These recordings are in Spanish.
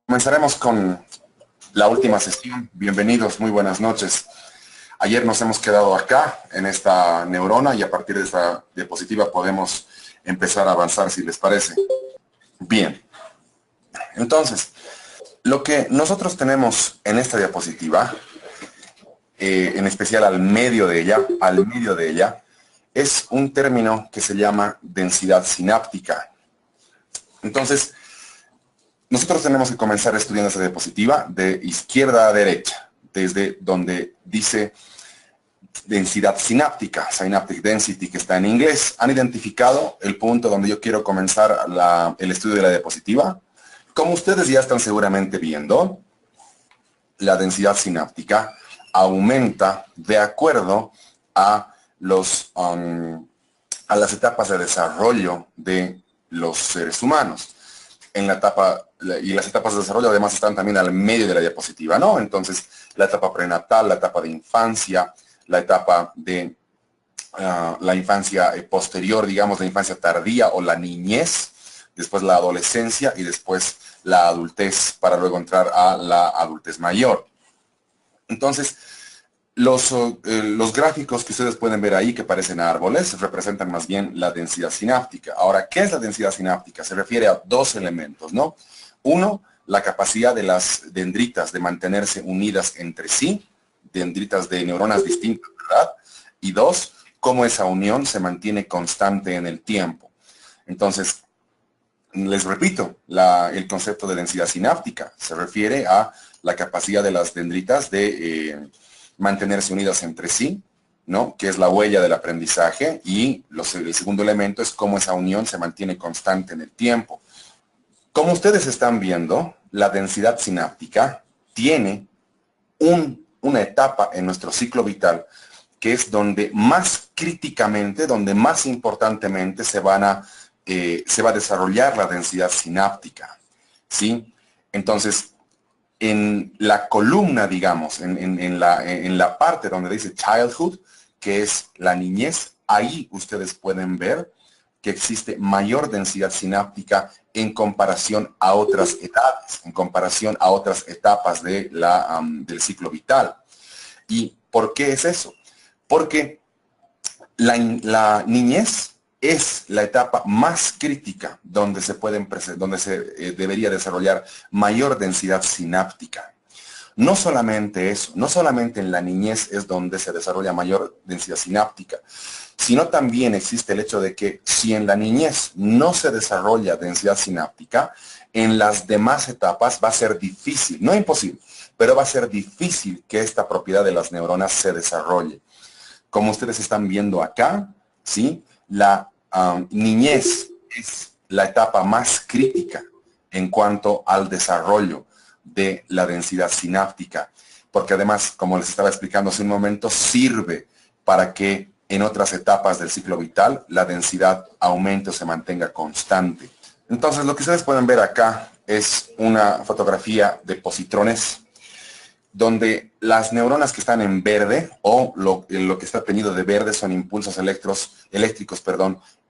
Comenzaremos con la última sesión. Bienvenidos, muy buenas noches. Ayer nos hemos quedado acá en esta neurona y a partir de esta diapositiva podemos empezar a avanzar si les parece. Bien. Entonces, lo que nosotros tenemos en esta diapositiva, en especial al medio de ella, es un término que se llama densidad sináptica. Entonces, nosotros tenemos que comenzar estudiando esa diapositiva de izquierda a derecha, desde donde dice densidad sináptica, synaptic density, que está en inglés. ¿Han identificado el punto donde yo quiero comenzar el estudio de la diapositiva? Como ustedes ya están seguramente viendo, la densidad sináptica aumenta de acuerdo a las etapas de desarrollo de los seres humanos. En la etapa, y las etapas de desarrollo además están también al medio de la diapositiva, ¿no? Entonces, la etapa prenatal, la etapa de infancia, la etapa de la infancia posterior, digamos, la infancia tardía o la niñez, después la adolescencia y después la adultez, para luego entrar a la adultez mayor. Entonces, los gráficos que ustedes pueden ver ahí, que parecen árboles, representan más bien la densidad sináptica. Ahora, ¿qué es la densidad sináptica? Se refiere a dos elementos, ¿no? Uno, la capacidad de las dendritas de mantenerse unidas entre sí, dendritas de neuronas distintas, ¿verdad? Y dos, cómo esa unión se mantiene constante en el tiempo. Entonces, les repito, el concepto de densidad sináptica se refiere a la capacidad de las dendritas de mantenerse unidas entre sí, ¿no? Que es la huella del aprendizaje, y el segundo elemento es cómo esa unión se mantiene constante en el tiempo. Como ustedes están viendo, la densidad sináptica tiene una etapa en nuestro ciclo vital que es donde más críticamente, donde más importantemente se va a desarrollar la densidad sináptica, ¿sí? Entonces, en la columna, digamos, en la parte donde dice childhood, que es la niñez, ahí ustedes pueden ver que existe mayor densidad sináptica en comparación a otras edades, en comparación a otras etapas del ciclo vital. ¿Y por qué es eso? Porque la niñez es la etapa más crítica donde se debería desarrollar mayor densidad sináptica. No solamente eso, no solamente en la niñez es donde se desarrolla mayor densidad sináptica, sino también existe el hecho de que si en la niñez no se desarrolla densidad sináptica, en las demás etapas va a ser difícil, no imposible, pero va a ser difícil que esta propiedad de las neuronas se desarrolle. Como ustedes están viendo acá, ¿sí? La niñez es la etapa más crítica en cuanto al desarrollo de la densidad sináptica, porque además, como les estaba explicando hace un momento, sirve para que en otras etapas del ciclo vital la densidad aumente o se mantenga constante. Entonces, lo que ustedes pueden ver acá es una fotografía de positrones, donde las neuronas que están en verde, o lo que está teñido de verde, son impulsos eléctricos,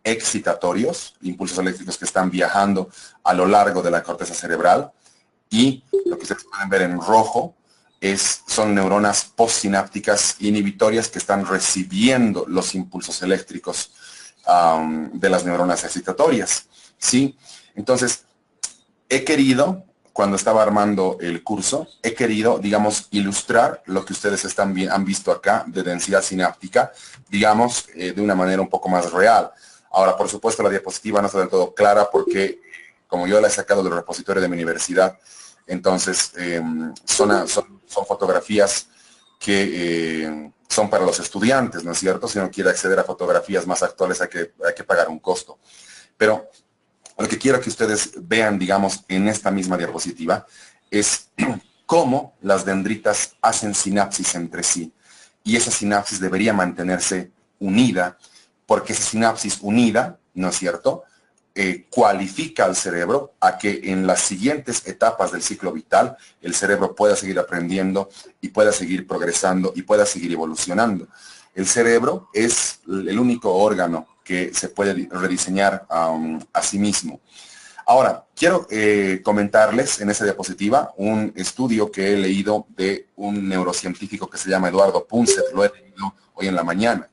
excitatorios, impulsos eléctricos que están viajando a lo largo de la corteza cerebral, y lo que ustedes pueden ver en rojo son neuronas postsinápticas inhibitorias que están recibiendo los impulsos eléctricos de las neuronas excitatorias, ¿sí? Entonces, cuando estaba armando el curso, he querido, digamos, ilustrar lo que ustedes han visto acá de densidad sináptica, digamos, de una manera un poco más real. Ahora, por supuesto, la diapositiva no está del todo clara porque, como yo la he sacado del repositorio de mi universidad, entonces son fotografías que son para los estudiantes, ¿no es cierto? Si uno quiere acceder a fotografías más actuales hay que pagar un costo. Pero lo que quiero que ustedes vean, digamos, en esta misma diapositiva, es cómo las dendritas hacen sinapsis entre sí. Y esa sinapsis debería mantenerse unida, porque esa sinapsis unida, ¿no es cierto?, cualifica al cerebro a que en las siguientes etapas del ciclo vital el cerebro pueda seguir aprendiendo y pueda seguir progresando y pueda seguir evolucionando. El cerebro es el único órgano que se puede rediseñar a sí mismo. Ahora, quiero comentarles en esa diapositiva un estudio que he leído de un neurocientífico que se llama Eduardo Punset, lo he leído hoy en la mañana.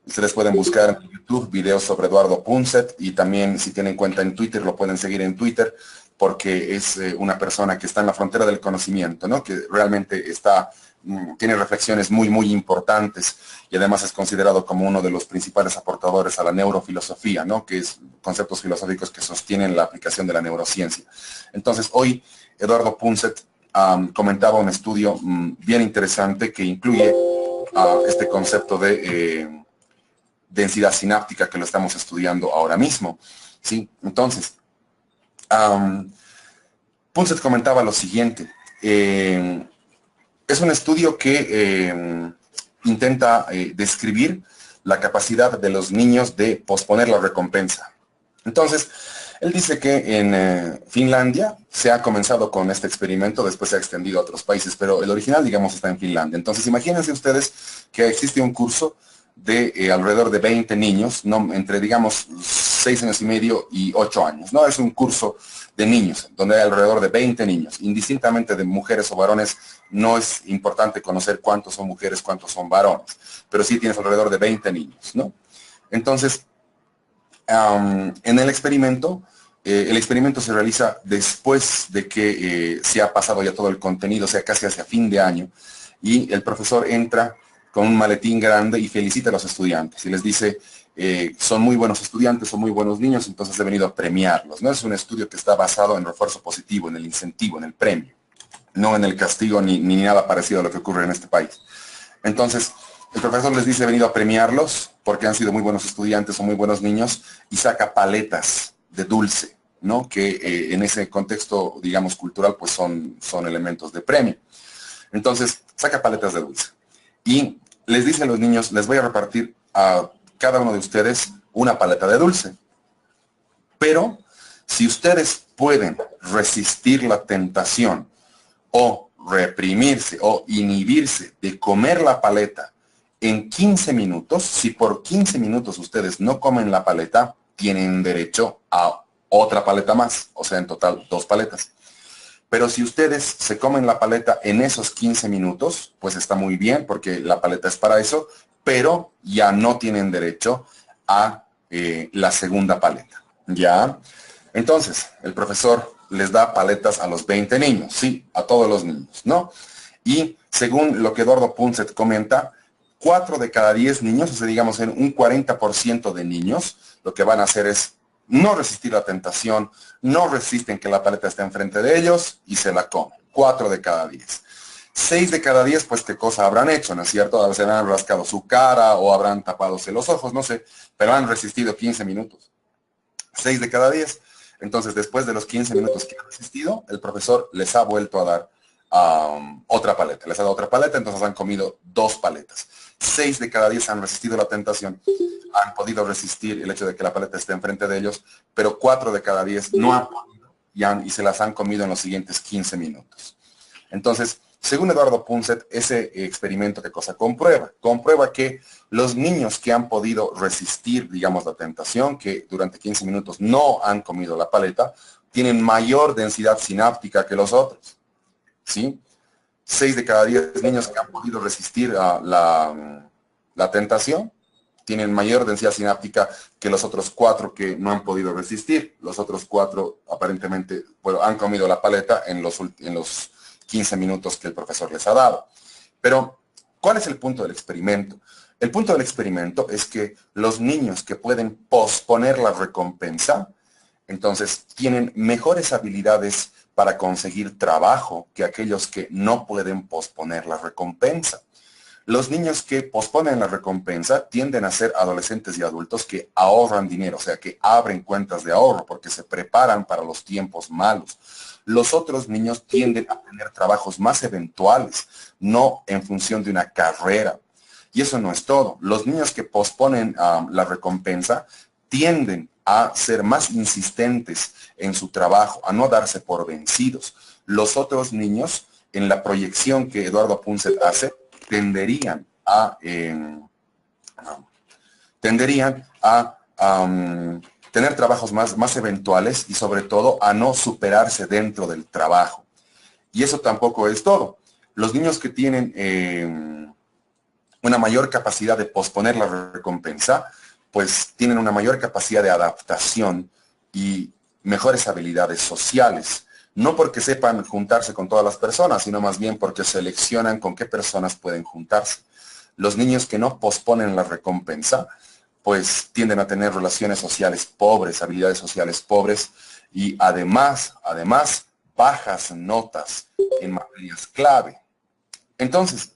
Ustedes pueden buscar en YouTube videos sobre Eduardo Punset y también si tienen cuenta en Twitter lo pueden seguir en Twitter porque es una persona que está en la frontera del conocimiento, ¿no? Que realmente tiene reflexiones muy, muy importantes y además es considerado como uno de los principales aportadores a la neurofilosofía, ¿no? Que es conceptos filosóficos que sostienen la aplicación de la neurociencia. Entonces, hoy Eduardo Punset comentaba un estudio bien interesante que incluye este concepto de densidad sináptica que lo estamos estudiando ahora mismo, ¿sí? Entonces, Punset comentaba lo siguiente. Es un estudio que intenta describir la capacidad de los niños de posponer la recompensa. Entonces, él dice que en Finlandia se ha comenzado con este experimento, después se ha extendido a otros países, pero el original, digamos, está en Finlandia. Entonces, imagínense ustedes que existe un curso de alrededor de 20 niños, ¿no? Entre, digamos, 6 años y medio y 8 años, ¿no? Es un curso de niños, donde hay alrededor de 20 niños, indistintamente de mujeres o varones. No es importante conocer cuántos son mujeres, cuántos son varones, pero sí tienes alrededor de 20 niños, ¿no? Entonces, en el experimento se realiza después de que se ha pasado ya todo el contenido, o sea, casi hacia fin de año, y el profesor entra con un maletín grande y felicita a los estudiantes y les dice, son muy buenos estudiantes, son muy buenos niños, entonces he venido a premiarlos, ¿no? Es un estudio que está basado en refuerzo positivo, en el incentivo, en el premio, no en el castigo ni nada parecido a lo que ocurre en este país. Entonces, el profesor les dice, he venido a premiarlos porque han sido muy buenos estudiantes o muy buenos niños y saca paletas de dulce, ¿no? Que en ese contexto, digamos, cultural, pues son elementos de premio. Entonces, saca paletas de dulce y les dice a los niños, les voy a repartir a cada uno de ustedes una paleta de dulce. Pero, si ustedes pueden resistir la tentación o reprimirse o inhibirse de comer la paleta en 15 minutos, si por 15 minutos ustedes no comen la paleta, tienen derecho a otra paleta más, o sea, en total 2 paletas. Pero si ustedes se comen la paleta en esos 15 minutos, pues está muy bien, porque la paleta es para eso, pero ya no tienen derecho a la segunda paleta, ¿ya? Entonces, el profesor les da paletas a los 20 niños, sí, a todos los niños, ¿no? Y según lo que Eduardo Punset comenta, 4 de cada 10 niños, o sea, digamos en un 40% de niños, lo que van a hacer es no resistir la tentación, no resisten que la paleta esté enfrente de ellos y se la comen. 4 de cada 10. 6 de cada 10, pues qué cosa habrán hecho, ¿no es cierto? A veces habrán rascado su cara o habrán tapadose los ojos, no sé, pero han resistido 15 minutos. 6 de cada 10. Entonces, después de los 15 minutos que han resistido, el profesor les ha vuelto a dar otra paleta. Les ha dado otra paleta, entonces han comido 2 paletas. 6 de cada 10 han resistido la tentación, han podido resistir el hecho de que la paleta esté enfrente de ellos, pero 4 de cada 10 no han podido y se las han comido en los siguientes 15 minutos. Entonces, según Eduardo Punset, ese experimento, ¿qué cosa comprueba? Comprueba que los niños que han podido resistir, digamos, la tentación, que durante 15 minutos no han comido la paleta, tienen mayor densidad sináptica que los otros, ¿sí? 6 de cada 10 niños que han podido resistir la tentación tienen mayor densidad sináptica que los otros 4 que no han podido resistir. Los otros 4 aparentemente bueno, han comido la paleta en los 15 minutos que el profesor les ha dado. Pero, ¿cuál es el punto del experimento? El punto del experimento es que los niños que pueden posponer la recompensa, entonces tienen mejores habilidades para conseguir trabajo que aquellos que no pueden posponer la recompensa. Los niños que posponen la recompensa tienden a ser adolescentes y adultos que ahorran dinero, o sea, que abren cuentas de ahorro porque se preparan para los tiempos malos. Los otros niños tienden a tener trabajos más eventuales, no en función de una carrera. Y eso no es todo. Los niños que posponen la recompensa tienden a ser más insistentes en su trabajo, a no darse por vencidos. Los otros niños, en la proyección que Eduardo Punset hace, tenderían a tener trabajos más eventuales y sobre todo a no superarse dentro del trabajo. Y eso tampoco es todo. Los niños que tienen una mayor capacidad de posponer la recompensa, pues tienen una mayor capacidad de adaptación y mejores habilidades sociales. No porque sepan juntarse con todas las personas, sino más bien porque seleccionan con qué personas pueden juntarse. Los niños que no posponen la recompensa, pues tienden a tener relaciones sociales pobres, habilidades sociales pobres y además, bajas notas en materias clave. Entonces,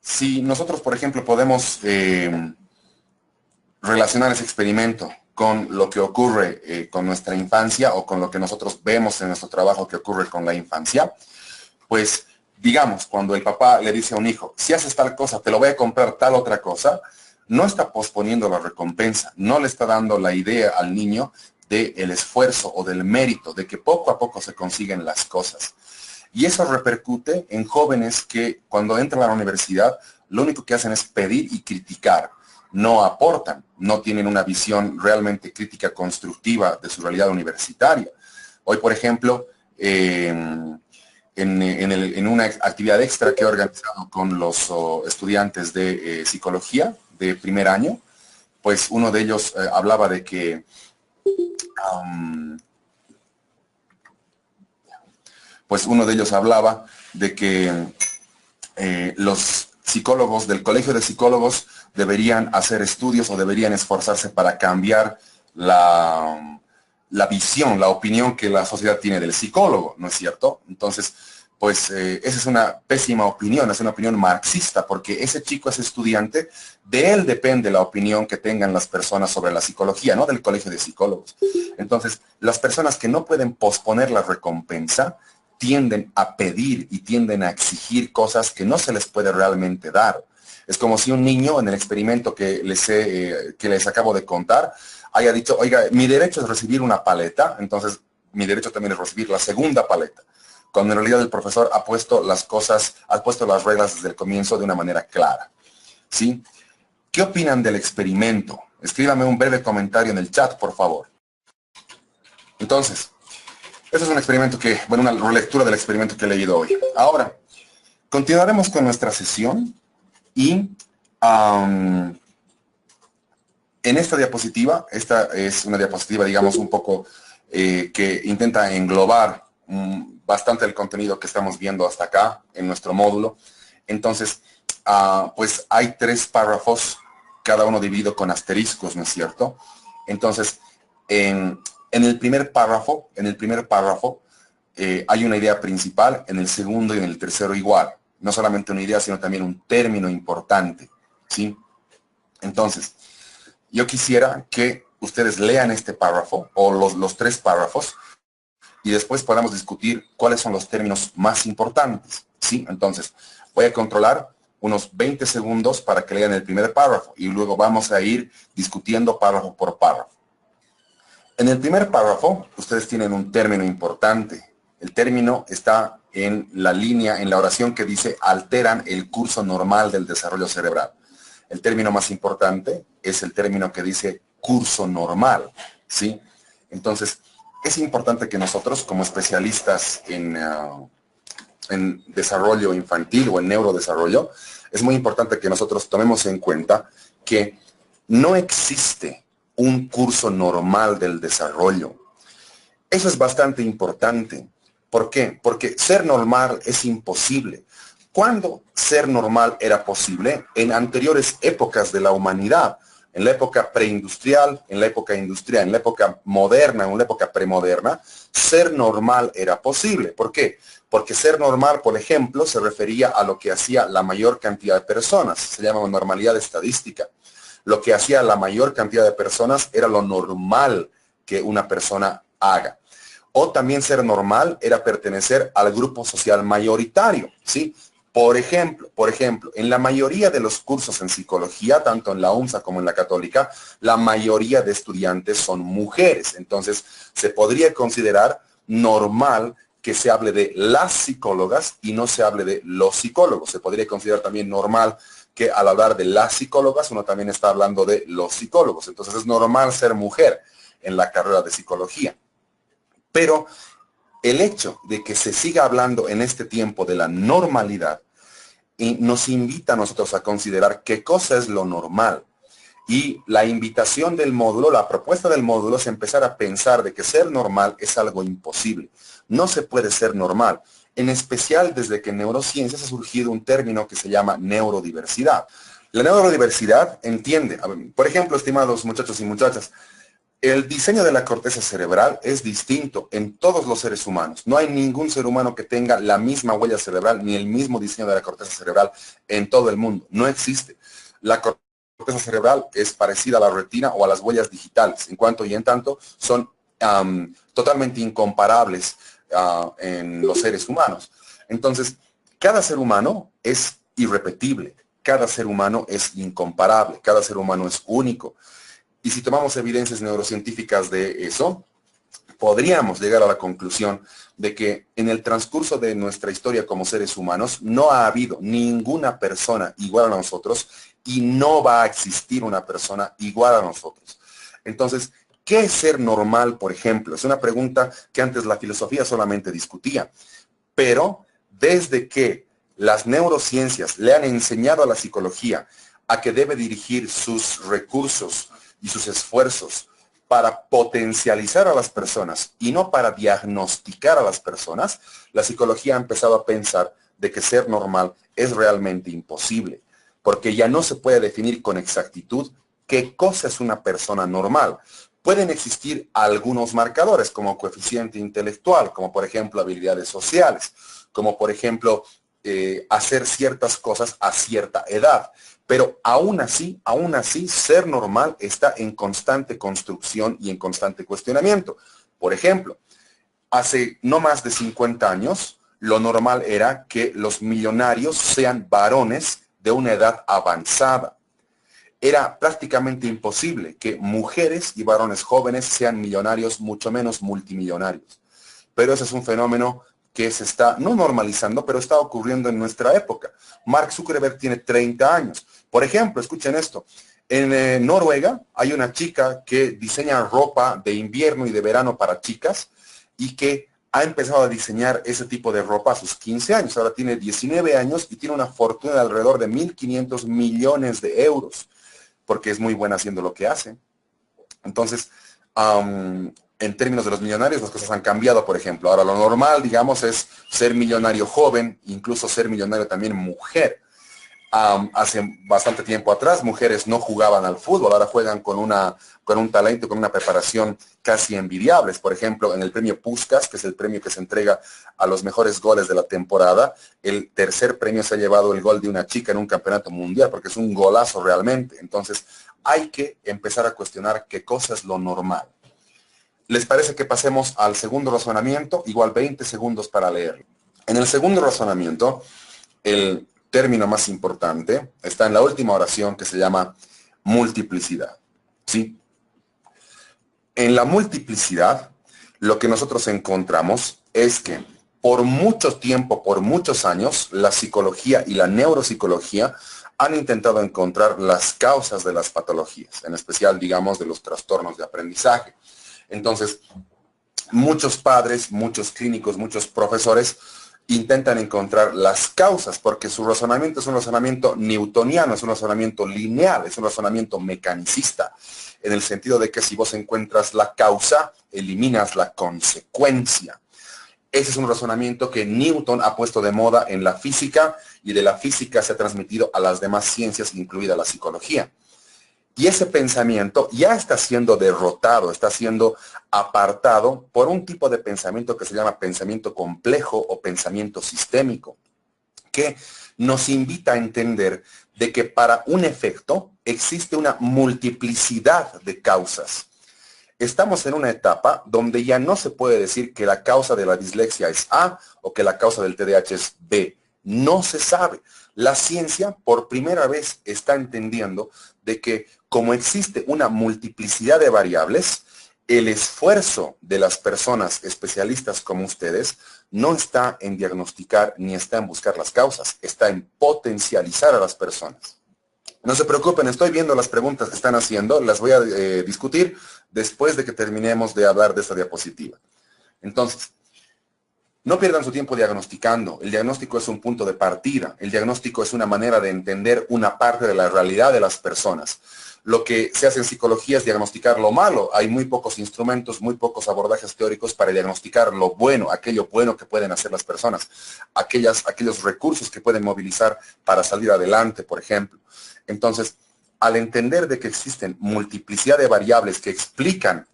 si nosotros, por ejemplo, podemos relacionar ese experimento con lo que ocurre con nuestra infancia o con lo que nosotros vemos en nuestro trabajo que ocurre con la infancia, pues digamos, cuando el papá le dice a un hijo, si haces tal cosa, te lo voy a comprar tal otra cosa, no está posponiendo la recompensa, no le está dando la idea al niño del esfuerzo o del mérito, de que poco a poco se consiguen las cosas. Y eso repercute en jóvenes que cuando entran a la universidad, lo único que hacen es pedir y criticar. No aportan, no tienen una visión realmente crítica constructiva de su realidad universitaria. Hoy, por ejemplo, en una actividad extra que he organizado con los estudiantes de psicología de primer año, pues uno de ellos hablaba de que los psicólogos del Colegio de Psicólogos deberían hacer estudios o deberían esforzarse para cambiar la visión, la opinión que la sociedad tiene del psicólogo, ¿no es cierto? Entonces, pues esa es una pésima opinión, es una opinión marxista, porque ese chico, ese estudiante, de él depende la opinión que tengan las personas sobre la psicología, no del Colegio de Psicólogos. Entonces, las personas que no pueden posponer la recompensa tienden a pedir y tienden a exigir cosas que no se les puede realmente dar. Es como si un niño en el experimento que les acabo de contar haya dicho, oiga, mi derecho es recibir una paleta, entonces mi derecho también es recibir la segunda paleta. Cuando en realidad el profesor ha puesto las reglas desde el comienzo de una manera clara. ¿Sí? ¿Qué opinan del experimento? Escríbame un breve comentario en el chat, por favor. Entonces, este es un experimento una relectura del experimento que he leído hoy. Ahora, continuaremos con nuestra sesión y en esta diapositiva, esta es una diapositiva, digamos, un poco que intenta englobar bastante el contenido que estamos viendo hasta acá en nuestro módulo. Entonces, pues hay 3 párrafos, cada uno dividido con asteriscos, ¿no es cierto? Entonces, en el primer párrafo hay una idea principal, en el segundo y en el tercero igual. No solamente una idea, sino también un término importante, ¿sí? Entonces, yo quisiera que ustedes lean este párrafo, o los 3 párrafos, y después podamos discutir cuáles son los términos más importantes, ¿sí? Entonces, voy a controlar unos 20 segundos para que lean el primer párrafo, y luego vamos a ir discutiendo párrafo por párrafo. En el primer párrafo, ustedes tienen un término importante. El término está en la línea, en la oración que dice, alteran el curso normal del desarrollo cerebral. El término más importante es el término que dice curso normal, ¿sí? Entonces, es importante que nosotros, como especialistas en desarrollo infantil o en neurodesarrollo, es muy importante que nosotros tomemos en cuenta que no existe un curso normal del desarrollo. Eso es bastante importante. ¿Por qué? Porque ser normal es imposible. ¿Cuándo ser normal era posible? En anteriores épocas de la humanidad, en la época preindustrial, en la época industrial, en la época moderna, en la época premoderna, ser normal era posible. ¿Por qué? Porque ser normal, por ejemplo, se refería a lo que hacía la mayor cantidad de personas. Se llama normalidad estadística. Lo que hacía la mayor cantidad de personas era lo normal que una persona haga. O también ser normal era pertenecer al grupo social mayoritario, ¿sí? Por ejemplo, en la mayoría de los cursos en psicología, tanto en la UMSA como en la católica, la mayoría de estudiantes son mujeres. Entonces, se podría considerar normal que se hable de las psicólogas y no se hable de los psicólogos. Se podría considerar también normal que al hablar de las psicólogas, uno también está hablando de los psicólogos. Entonces es normal ser mujer en la carrera de psicología. Pero el hecho de que se siga hablando en este tiempo de la normalidad y nos invita a nosotros a considerar qué cosa es lo normal. Y la invitación del módulo, la propuesta del módulo es empezar a pensar de que ser normal es algo imposible. No se puede ser normal. En especial desde que en neurociencias ha surgido un término que se llama neurodiversidad. La neurodiversidad entiende, por ejemplo, estimados muchachos y muchachas, el diseño de la corteza cerebral es distinto en todos los seres humanos. No hay ningún ser humano que tenga la misma huella cerebral ni el mismo diseño de la corteza cerebral en todo el mundo. No existe. La corteza cerebral es parecida a la retina o a las huellas digitales, en cuanto y en tanto son totalmente incomparables en los seres humanos. Entonces, cada ser humano es irrepetible, cada ser humano es incomparable, cada ser humano es único. Y si tomamos evidencias neurocientíficas de eso, podríamos llegar a la conclusión de que en el transcurso de nuestra historia como seres humanos no ha habido ninguna persona igual a nosotros y no va a existir una persona igual a nosotros. Entonces, ¿qué es ser normal, por ejemplo? Es una pregunta que antes la filosofía solamente discutía, pero desde que las neurociencias le han enseñado a la psicología a que debe dirigir sus recursos y sus esfuerzos para potencializar a las personas y no para diagnosticar a las personas, la psicología ha empezado a pensar de que ser normal es realmente imposible, porque ya no se puede definir con exactitud qué cosa es una persona normal. Pueden existir algunos marcadores como coeficiente intelectual, como por ejemplo habilidades sociales, como por ejemplo hacer ciertas cosas a cierta edad. Pero aún así, ser normal está en constante construcción y en constante cuestionamiento. Por ejemplo, hace no más de 50 años, lo normal era que los millonarios sean varones de una edad avanzada. Era prácticamente imposible que mujeres y varones jóvenes sean millonarios, mucho menos multimillonarios. Pero ese es un fenómeno que se está no normalizando, pero está ocurriendo en nuestra época. Mark Zuckerberg tiene 30 años. Por ejemplo, escuchen esto. En Noruega hay una chica que diseña ropa de invierno y de verano para chicas y que ha empezado a diseñar ese tipo de ropa a sus 15 años. Ahora tiene 19 años y tiene una fortuna de alrededor de 1.500 millones de euros, porque es muy buena haciendo lo que hace. Entonces, en términos de los millonarios, las cosas han cambiado, por ejemplo. Ahora, lo normal, digamos, es ser millonario joven, incluso ser millonario también mujer. Hace bastante tiempo atrás, mujeres no jugaban al fútbol, ahora juegan con un talento, con una preparación casi envidiables. Por ejemplo, en el premio Puskás, que es el premio que se entrega a los mejores goles de la temporada, el tercer premio se ha llevado el gol de una chica en un campeonato mundial, porque es un golazo realmente. Entonces, hay que empezar a cuestionar qué cosa es lo normal. ¿Les parece que pasemos al segundo razonamiento? Igual 20 segundos para leerlo. En el segundo razonamiento, el término más importante está en la última oración que se llama multiplicidad. ¿Sí? En la multiplicidad, lo que nosotros encontramos es que por mucho tiempo, por muchos años, la psicología y la neuropsicología han intentado encontrar las causas de las patologías, en especial, digamos, de los trastornos de aprendizaje. Entonces, muchos padres, muchos clínicos, muchos profesores intentan encontrar las causas, porque su razonamiento es un razonamiento newtoniano, es un razonamiento lineal, es un razonamiento mecanicista, en el sentido de que si vos encuentras la causa, eliminas la consecuencia. Ese es un razonamiento que Newton ha puesto de moda en la física, y de la física se ha transmitido a las demás ciencias, incluida la psicología. Y ese pensamiento ya está siendo derrotado, está siendo apartado por un tipo de pensamiento que se llama pensamiento complejo o pensamiento sistémico, que nos invita a entender de que para un efecto existe una multiplicidad de causas. Estamos en una etapa donde ya no se puede decir que la causa de la dislexia es A o que la causa del TDAH es B. No se sabe. La ciencia por primera vez está entendiendo de que como existe una multiplicidad de variables, el esfuerzo de las personas especialistas como ustedes no está en diagnosticar ni está en buscar las causas, está en potencializar a las personas. No se preocupen, estoy viendo las preguntas que están haciendo, las voy a discutir después de que terminemos de hablar de esta diapositiva. Entonces, no pierdan su tiempo diagnosticando. El diagnóstico es un punto de partida. El diagnóstico es una manera de entender una parte de la realidad de las personas. Lo que se hace en psicología es diagnosticar lo malo. Hay muy pocos instrumentos, muy pocos abordajes teóricos para diagnosticar lo bueno, aquello bueno que pueden hacer las personas, aquellos recursos que pueden movilizar para salir adelante, por ejemplo. Entonces, al entender de que existen multiplicidad de variables que explican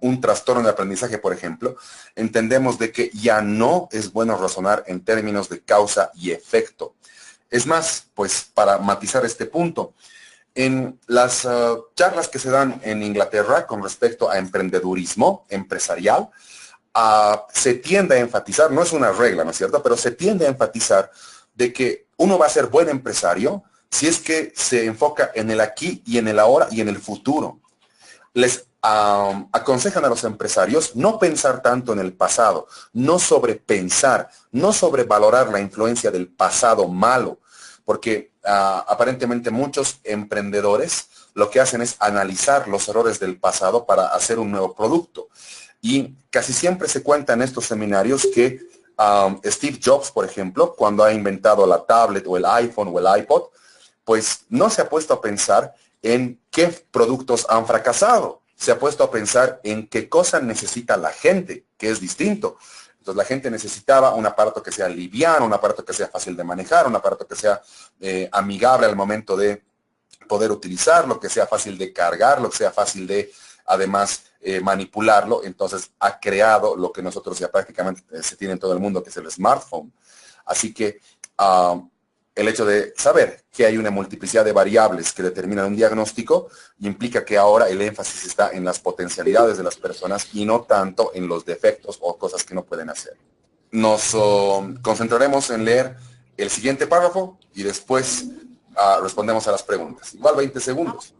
un trastorno de aprendizaje, por ejemplo, entendemos de que ya no es bueno razonar en términos de causa y efecto. Es más, pues para matizar este punto, en las charlas que se dan en Inglaterra con respecto a emprendedurismo empresarial, se tiende a enfatizar, no es una regla, ¿no es cierto?, pero se tiende a enfatizar de que uno va a ser buen empresario si es que se enfoca en el aquí y en el ahora y en el futuro. Les aconsejan a los empresarios no pensar tanto en el pasado, no sobrepensar, no sobrevalorar la influencia del pasado malo, porque aparentemente muchos emprendedores lo que hacen es analizar los errores del pasado para hacer un nuevo producto. Y casi siempre se cuenta en estos seminarios que Steve Jobs, por ejemplo, cuando ha inventado la tablet o el iPhone o el iPod, pues no se ha puesto a pensar en qué productos han fracasado. Se ha puesto a pensar en qué cosa necesita la gente, que es distinto. Entonces la gente necesitaba un aparato que sea liviano, un aparato que sea fácil de manejar, un aparato que sea amigable al momento de poder utilizarlo, que sea fácil de cargarlo, que sea fácil de, además, manipularlo. Entonces ha creado lo que nosotros ya prácticamente se tiene en todo el mundo, que es el smartphone. Así que el hecho de saber que hay una multiplicidad de variables que determinan un diagnóstico implica que ahora el énfasis está en las potencialidades de las personas y no tanto en los defectos o cosas que no pueden hacer. Nos concentraremos en leer el siguiente párrafo y después respondemos a las preguntas. Igual 20 segundos.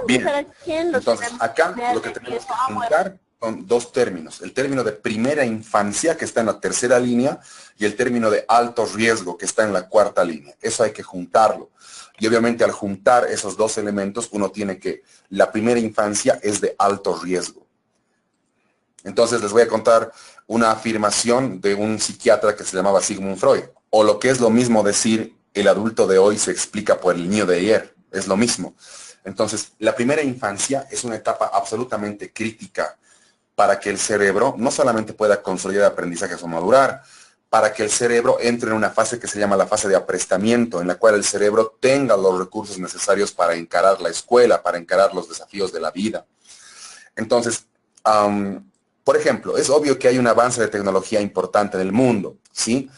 Bien, entonces acá lo que tenemos que juntar son dos términos. El término de primera infancia, que está en la tercera línea, y el término de alto riesgo, que está en la cuarta línea. Eso hay que juntarlo. Y obviamente al juntar esos dos elementos, uno tiene que, la primera infancia es de alto riesgo. Entonces les voy a contar una afirmación de un psiquiatra que se llamaba Sigmund Freud. O lo que es lo mismo decir, el adulto de hoy se explica por el niño de ayer. Es lo mismo. Entonces, la primera infancia es una etapa absolutamente crítica para que el cerebro no solamente pueda consolidar aprendizajes o madurar, para que el cerebro entre en una fase que se llama la fase de aprestamiento, en la cual el cerebro tenga los recursos necesarios para encarar la escuela, para encarar los desafíos de la vida. Entonces, por ejemplo, es obvio que hay un avance de tecnología importante en el mundo, ¿sí?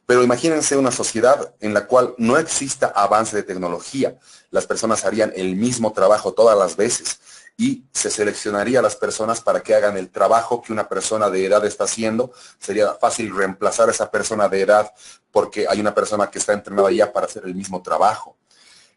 Pero imagínense una sociedad en la cual no exista avance de tecnología. Las personas harían el mismo trabajo todas las veces y se seleccionaría a las personas para que hagan el trabajo que una persona de edad está haciendo. Sería fácil reemplazar a esa persona de edad porque hay una persona que está entrenada ya para hacer el mismo trabajo.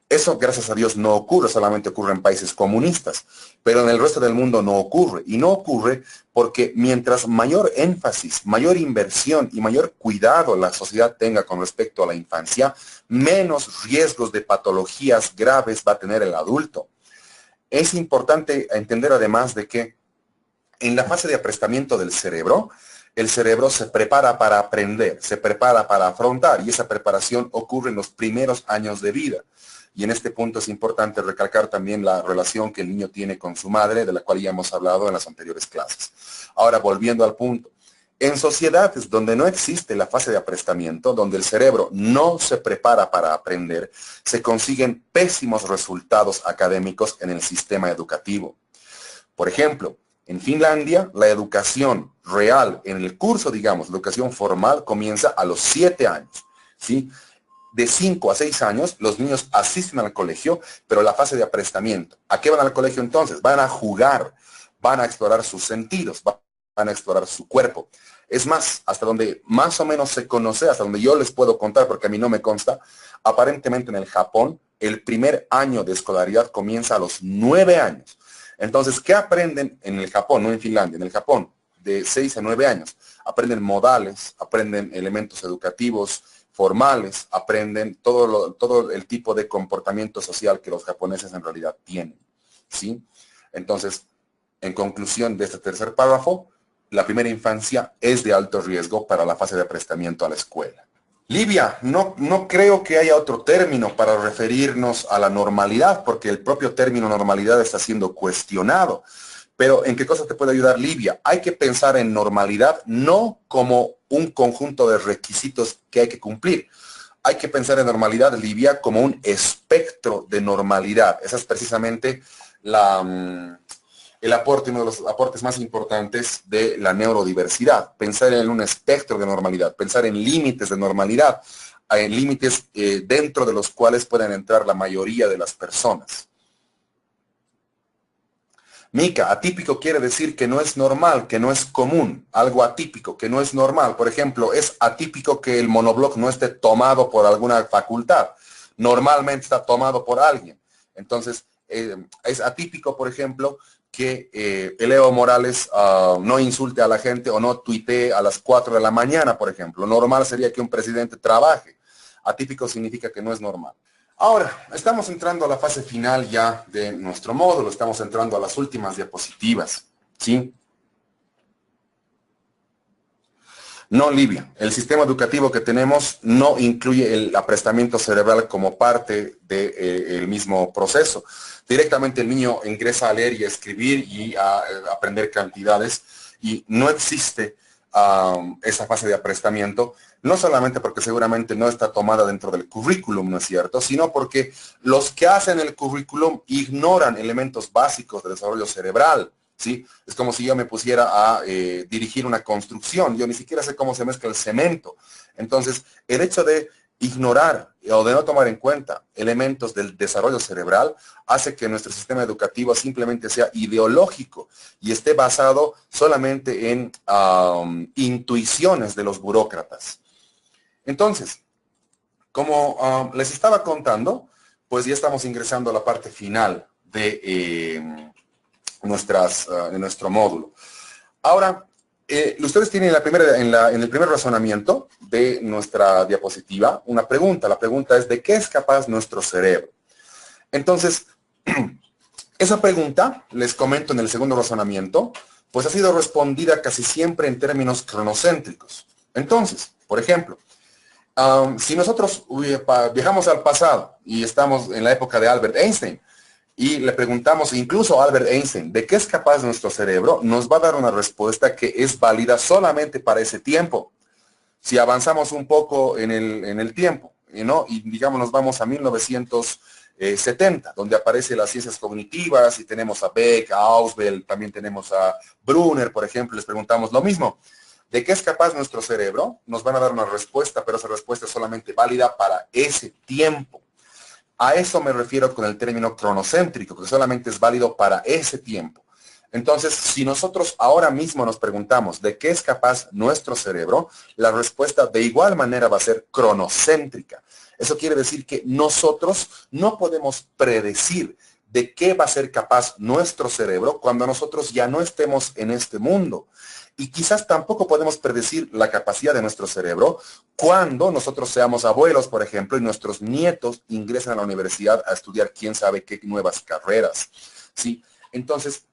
Eso, gracias a Dios, no ocurre, solamente ocurre en países comunistas, pero en el resto del mundo no ocurre. Y no ocurre porque mientras mayor énfasis, mayor inversión y mayor cuidado la sociedad tenga con respecto a la infancia, menos riesgos de patologías graves va a tener el adulto. Es importante entender además de que en la fase de aprestamiento del cerebro, el cerebro se prepara para aprender, se prepara para afrontar, y esa preparación ocurre en los primeros años de vida. Y en este punto es importante recalcar también la relación que el niño tiene con su madre, de la cual ya hemos hablado en las anteriores clases. Ahora, volviendo al punto. En sociedades donde no existe la fase de aprestamiento, donde el cerebro no se prepara para aprender, se consiguen pésimos resultados académicos en el sistema educativo. Por ejemplo, en Finlandia, la educación real en el curso, digamos, la educación formal comienza a los 7 años, ¿sí? De 5 a 6 años, los niños asisten al colegio, pero la fase de aprestamiento. ¿A qué van al colegio entonces? Van a jugar, van a explorar sus sentidos, van a explorar su cuerpo. Es más, hasta donde más o menos se conoce, hasta donde yo les puedo contar, porque a mí no me consta, aparentemente en el Japón, el primer año de escolaridad comienza a los 9 años. Entonces, ¿qué aprenden en el Japón, no en Finlandia? En el Japón, de 6 a 9 años. Aprenden modales, aprenden elementos educativos, formales, aprenden todo el tipo de comportamiento social que los japoneses en realidad tienen, ¿sí? Entonces, en conclusión de este tercer párrafo, la primera infancia es de alto riesgo para la fase de aprestamiento a la escuela. Livia, no creo que haya otro término para referirnos a la normalidad, porque el propio término normalidad está siendo cuestionado. Pero ¿en qué cosa te puede ayudar Livia? Hay que pensar en normalidad no como un conjunto de requisitos que hay que cumplir. Hay que pensar en normalidad, Livia, como un espectro de normalidad. Esa es precisamente el aporte, uno de los aportes más importantes de la neurodiversidad. Pensar en un espectro de normalidad, pensar en límites de normalidad, en límites dentro de los cuales pueden entrar la mayoría de las personas. Mica, atípico quiere decir que no es normal, que no es común, algo atípico, que no es normal. Por ejemplo, es atípico que el monobloc no esté tomado por alguna facultad. Normalmente está tomado por alguien. Entonces, es atípico, por ejemplo, que el Evo Morales no insulte a la gente o no tuitee a las 4 de la mañana, por ejemplo. Normal sería que un presidente trabaje. Atípico significa que no es normal. Ahora, estamos entrando a la fase final ya de nuestro módulo, estamos entrando a las últimas diapositivas, ¿sí? No, Livia, el sistema educativo que tenemos no incluye el aprestamiento cerebral como parte del mismo proceso. Directamente el niño ingresa a leer y a escribir y a aprender cantidades y no existe esa fase de aprestamiento, no solamente porque seguramente no está tomada dentro del currículum, ¿no es cierto?, sino porque los que hacen el currículum ignoran elementos básicos de desarrollo cerebral, ¿sí? Es como si yo me pusiera a dirigir una construcción, yo ni siquiera sé cómo se mezcla el cemento. Entonces, el hecho de ignorar o de no tomar en cuenta elementos del desarrollo cerebral hace que nuestro sistema educativo simplemente sea ideológico y esté basado solamente en intuiciones de los burócratas. Entonces, como les estaba contando, pues ya estamos ingresando a la parte final de nuestro módulo. Ahora, ustedes tienen en el primer razonamiento de nuestra diapositiva una pregunta. La pregunta es, ¿de qué es capaz nuestro cerebro? Entonces, esa pregunta, les comento en el segundo razonamiento, pues ha sido respondida casi siempre en términos cronocéntricos. Entonces, por ejemplo, si nosotros viajamos al pasado y estamos en la época de Albert Einstein, y le preguntamos incluso a Albert Einstein de qué es capaz nuestro cerebro, nos va a dar una respuesta que es válida solamente para ese tiempo. Si avanzamos un poco en el tiempo, ¿no? Y digamos nos vamos a 1970, donde aparecen las ciencias cognitivas y tenemos a Beck, a Ausubel, también tenemos a Brunner, por ejemplo, les preguntamos lo mismo. ¿De qué es capaz nuestro cerebro? Nos van a dar una respuesta, pero esa respuesta es solamente válida para ese tiempo. A eso me refiero con el término cronocéntrico, que solamente es válido para ese tiempo. Entonces, si nosotros ahora mismo nos preguntamos de qué es capaz nuestro cerebro, la respuesta de igual manera va a ser cronocéntrica. Eso quiere decir que nosotros no podemos predecir de qué va a ser capaz nuestro cerebro cuando nosotros ya no estemos en este mundo. Y quizás tampoco podemos predecir la capacidad de nuestro cerebro cuando nosotros seamos abuelos, por ejemplo, y nuestros nietos ingresan a la universidad a estudiar quién sabe qué nuevas carreras, ¿sí? Entonces,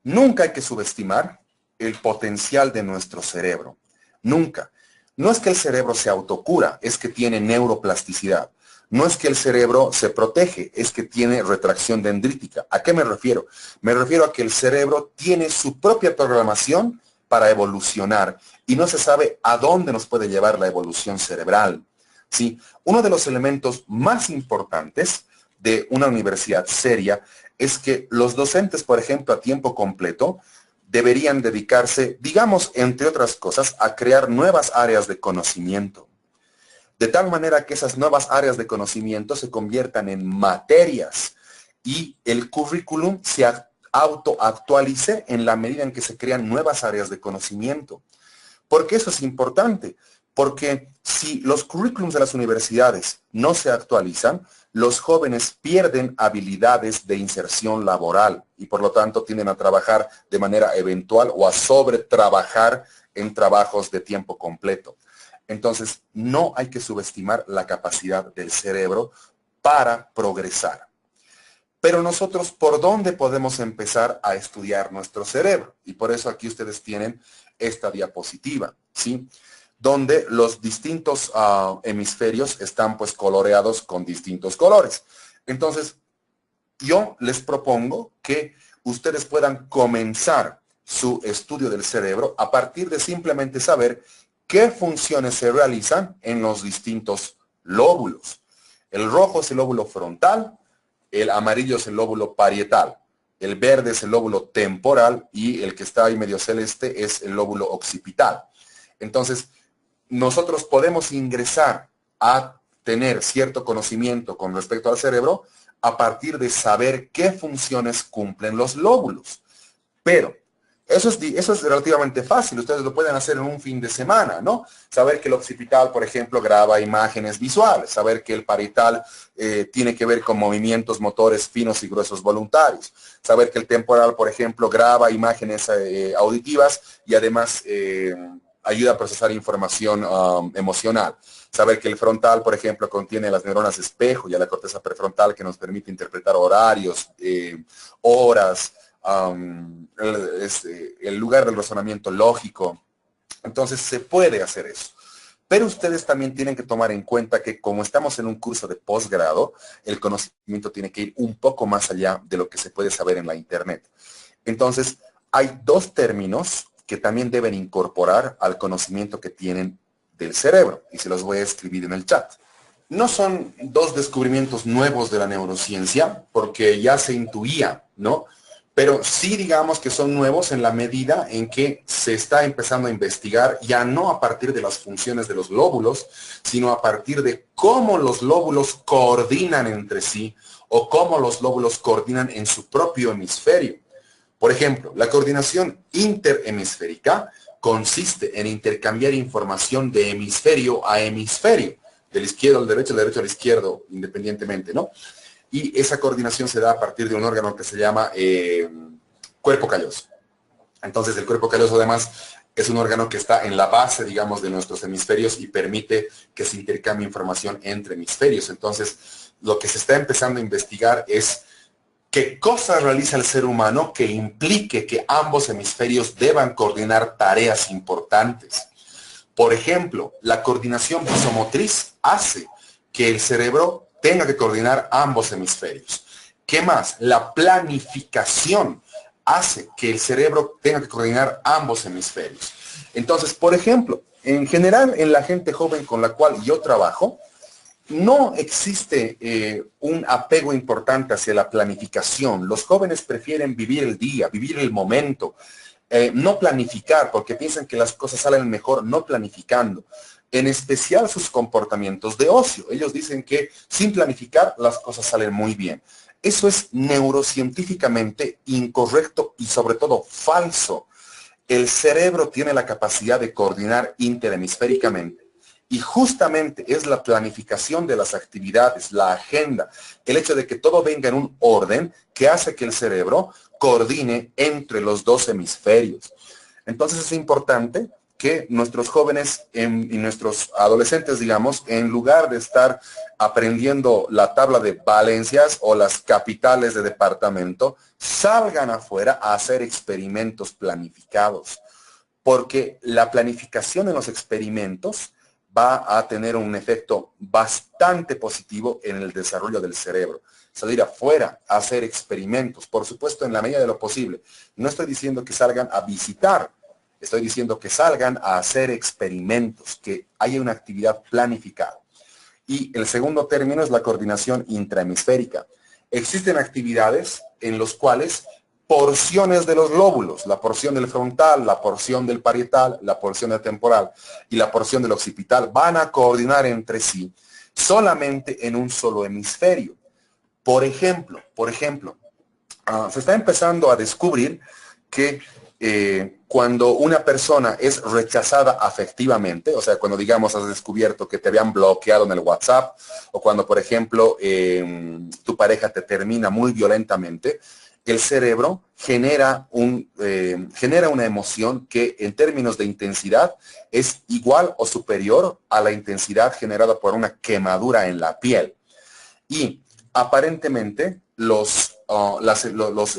nunca hay que subestimar el potencial de nuestro cerebro. Nunca. No es que el cerebro se autocura, es que tiene neuroplasticidad. No es que el cerebro se protege, es que tiene retracción dendrítica. ¿A qué me refiero? Me refiero a que el cerebro tiene su propia programación para evolucionar y no se sabe a dónde nos puede llevar la evolución cerebral. ¿Sí? Uno de los elementos más importantes de una universidad seria es que los docentes, por ejemplo, a tiempo completo, deberían dedicarse, digamos, entre otras cosas, a crear nuevas áreas de conocimiento. De tal manera que esas nuevas áreas de conocimiento se conviertan en materias y el currículum se autoactualice en la medida en que se crean nuevas áreas de conocimiento. ¿Por qué eso es importante? Porque si los currículums de las universidades no se actualizan, los jóvenes pierden habilidades de inserción laboral y por lo tanto tienden a trabajar de manera eventual o a sobretrabajar en trabajos de tiempo completo. Entonces, no hay que subestimar la capacidad del cerebro para progresar. Pero nosotros, ¿por dónde podemos empezar a estudiar nuestro cerebro? Y por eso aquí ustedes tienen esta diapositiva, ¿sí? Donde los distintos hemisferios están pues coloreados con distintos colores. Entonces, yo les propongo que ustedes puedan comenzar su estudio del cerebro a partir de simplemente saber qué funciones se realizan en los distintos lóbulos. El rojo es el lóbulo frontal, el amarillo es el lóbulo parietal, el verde es el lóbulo temporal y el que está ahí medio celeste es el lóbulo occipital. Entonces, nosotros podemos ingresar a tener cierto conocimiento con respecto al cerebro a partir de saber qué funciones cumplen los lóbulos. Pero eso es relativamente fácil, ustedes lo pueden hacer en un fin de semana, ¿no? Saber que el occipital, por ejemplo, graba imágenes visuales, saber que el parietal tiene que ver con movimientos motores finos y gruesos voluntarios, saber que el temporal, por ejemplo, graba imágenes auditivas y además ayuda a procesar información emocional. Saber que el frontal, por ejemplo, contiene las neuronas espejo y a la corteza prefrontal que nos permite interpretar horarios, horas, el lugar del razonamiento lógico. Entonces se puede hacer eso. Pero ustedes también tienen que tomar en cuenta que como estamos en un curso de posgrado, el conocimiento tiene que ir un poco más allá de lo que se puede saber en la internet. Entonces, hay dos términos que también deben incorporar al conocimiento que tienen del cerebro, y se los voy a escribir en el chat. No son dos descubrimientos nuevos de la neurociencia, porque ya se intuía, ¿no? Pero sí digamos que son nuevos en la medida en que se está empezando a investigar ya no a partir de las funciones de los lóbulos, sino a partir de cómo los lóbulos coordinan entre sí o cómo los lóbulos coordinan en su propio hemisferio. Por ejemplo, la coordinación interhemisférica consiste en intercambiar información de hemisferio a hemisferio, del izquierdo al derecho al izquierdo, independientemente, ¿no? Y esa coordinación se da a partir de un órgano que se llama cuerpo calloso. Entonces, el cuerpo calloso, además, es un órgano que está en la base, digamos, de nuestros hemisferios y permite que se intercambie información entre hemisferios. Entonces, lo que se está empezando a investigar es qué cosas realiza el ser humano que implique que ambos hemisferios deban coordinar tareas importantes. Por ejemplo, la coordinación visomotriz hace que el cerebro tenga que coordinar ambos hemisferios. ¿Qué más? La planificación hace que el cerebro tenga que coordinar ambos hemisferios. Entonces, por ejemplo, en general en la gente joven con la cual yo trabajo, no existe un apego importante hacia la planificación. Los jóvenes prefieren vivir el día, vivir el momento, no planificar, porque piensan que las cosas salen mejor no planificando. En especial sus comportamientos de ocio. Ellos dicen que sin planificar las cosas salen muy bien. Eso es neurocientíficamente incorrecto y sobre todo falso. El cerebro tiene la capacidad de coordinar interhemisféricamente. Y justamente es la planificación de las actividades, la agenda, el hecho de que todo venga en un orden que hace que el cerebro coordine entre los dos hemisferios. Entonces es importante que nuestros jóvenes y nuestros adolescentes, digamos, en lugar de estar aprendiendo la tabla de valencias o las capitales de departamento, salgan afuera a hacer experimentos planificados. Porque la planificación en los experimentos va a tener un efecto bastante positivo en el desarrollo del cerebro. Salir afuera a hacer experimentos, por supuesto, en la medida de lo posible. No estoy diciendo que salgan a visitar, estoy diciendo que salgan a hacer experimentos, que haya una actividad planificada. Y el segundo término es la coordinación intrahemisférica. Existen actividades en las cuales porciones de los lóbulos, la porción del frontal, la porción del parietal, la porción del temporal y la porción del occipital van a coordinar entre sí solamente en un solo hemisferio. Por ejemplo, se está empezando a descubrir que cuando una persona es rechazada afectivamente, o sea, cuando digamos has descubierto que te habían bloqueado en el WhatsApp, o cuando, por ejemplo, tu pareja te termina muy violentamente, el cerebro genera una emoción que en términos de intensidad es igual o superior a la intensidad generada por una quemadura en la piel. Y aparentemente los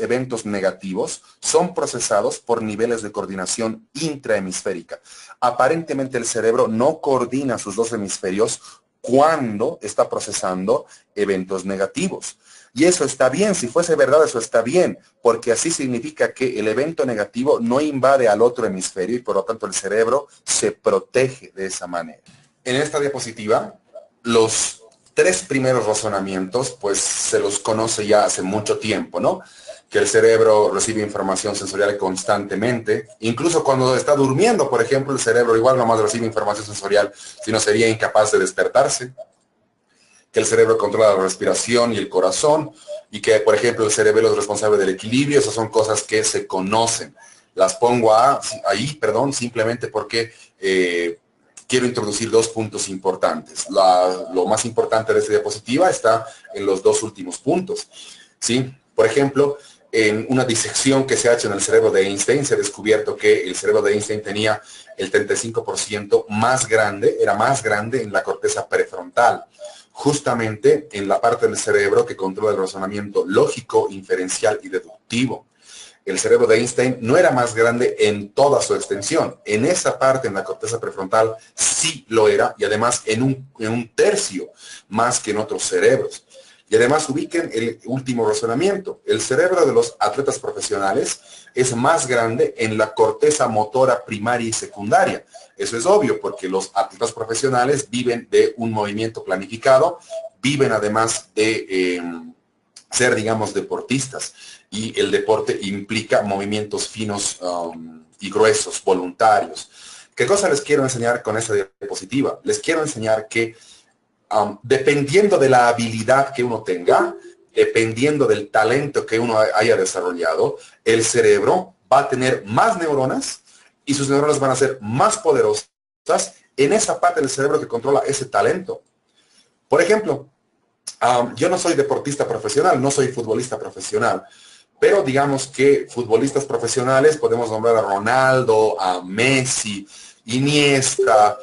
eventos negativos son procesados por niveles de coordinación intrahemisférica. Aparentemente el cerebro no coordina sus dos hemisferios cuando está procesando eventos negativos. Y eso está bien, si fuese verdad eso está bien, porque así significa que el evento negativo no invade al otro hemisferio y por lo tanto el cerebro se protege de esa manera. En esta diapositiva, los 3 primeros razonamientos, pues se los conoce ya hace mucho tiempo, ¿no? Que el cerebro recibe información sensorial constantemente, incluso cuando está durmiendo, por ejemplo, el cerebro igual nomás recibe información sensorial, si no sería incapaz de despertarse. Que el cerebro controla la respiración y el corazón, y que, por ejemplo, el cerebelo es responsable del equilibrio. Esas son cosas que se conocen. Las pongo ahí, simplemente porque quiero introducir 2 puntos importantes. Lo más importante de esta diapositiva está en los 2 últimos puntos, ¿sí? Por ejemplo, en una disección que se ha hecho en el cerebro de Einstein, se ha descubierto que el cerebro de Einstein tenía el 35% más grande, era más grande en la corteza prefrontal, justamente en la parte del cerebro que controla el razonamiento lógico, inferencial y deductivo. El cerebro de Einstein no era más grande en toda su extensión. En esa parte, en la corteza prefrontal, sí lo era, y además en un tercio más que en otros cerebros. Y además ubiquen el último razonamiento. El cerebro de los atletas profesionales es más grande en la corteza motora primaria y secundaria. Eso es obvio porque los atletas profesionales viven de un movimiento planificado, viven además de ser, digamos, deportistas. Y el deporte implica movimientos finos y gruesos, voluntarios. ¿Qué cosa les quiero enseñar con esta diapositiva? Les quiero enseñar que dependiendo de la habilidad que uno tenga, dependiendo del talento que uno haya desarrollado, el cerebro va a tener más neuronas y sus neuronas van a ser más poderosas en esa parte del cerebro que controla ese talento. Por ejemplo, yo no soy deportista profesional, no soy futbolista profesional, pero digamos que futbolistas profesionales podemos nombrar a Ronaldo, a Messi, Iniesta,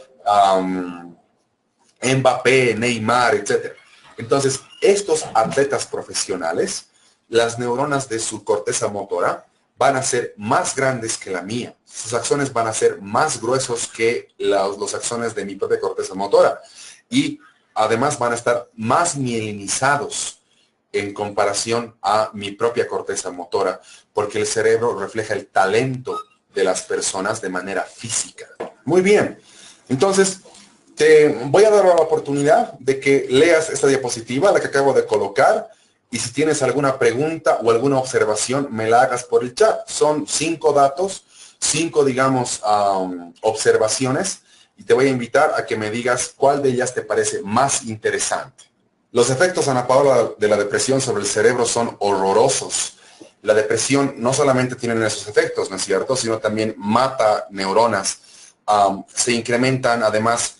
Mbappé, Neymar, etc. Entonces, estos atletas profesionales, las neuronas de su corteza motora van a ser más grandes que la mía. Sus axones van a ser más gruesos que los axones de mi propia corteza motora. Y además van a estar más mielinizados en comparación a mi propia corteza motora, porque el cerebro refleja el talento de las personas de manera física. Muy bien. Entonces, te voy a dar la oportunidad de que leas esta diapositiva, la que acabo de colocar, y si tienes alguna pregunta o alguna observación, me la hagas por el chat. Son 5 datos, 5, digamos, observaciones, y te voy a invitar a que me digas cuál de ellas te parece más interesante. Los efectos, Ana Paula, de la depresión sobre el cerebro son horrorosos. La depresión no solamente tiene esos efectos, ¿no es cierto?, sino también mata neuronas. Se incrementan, además,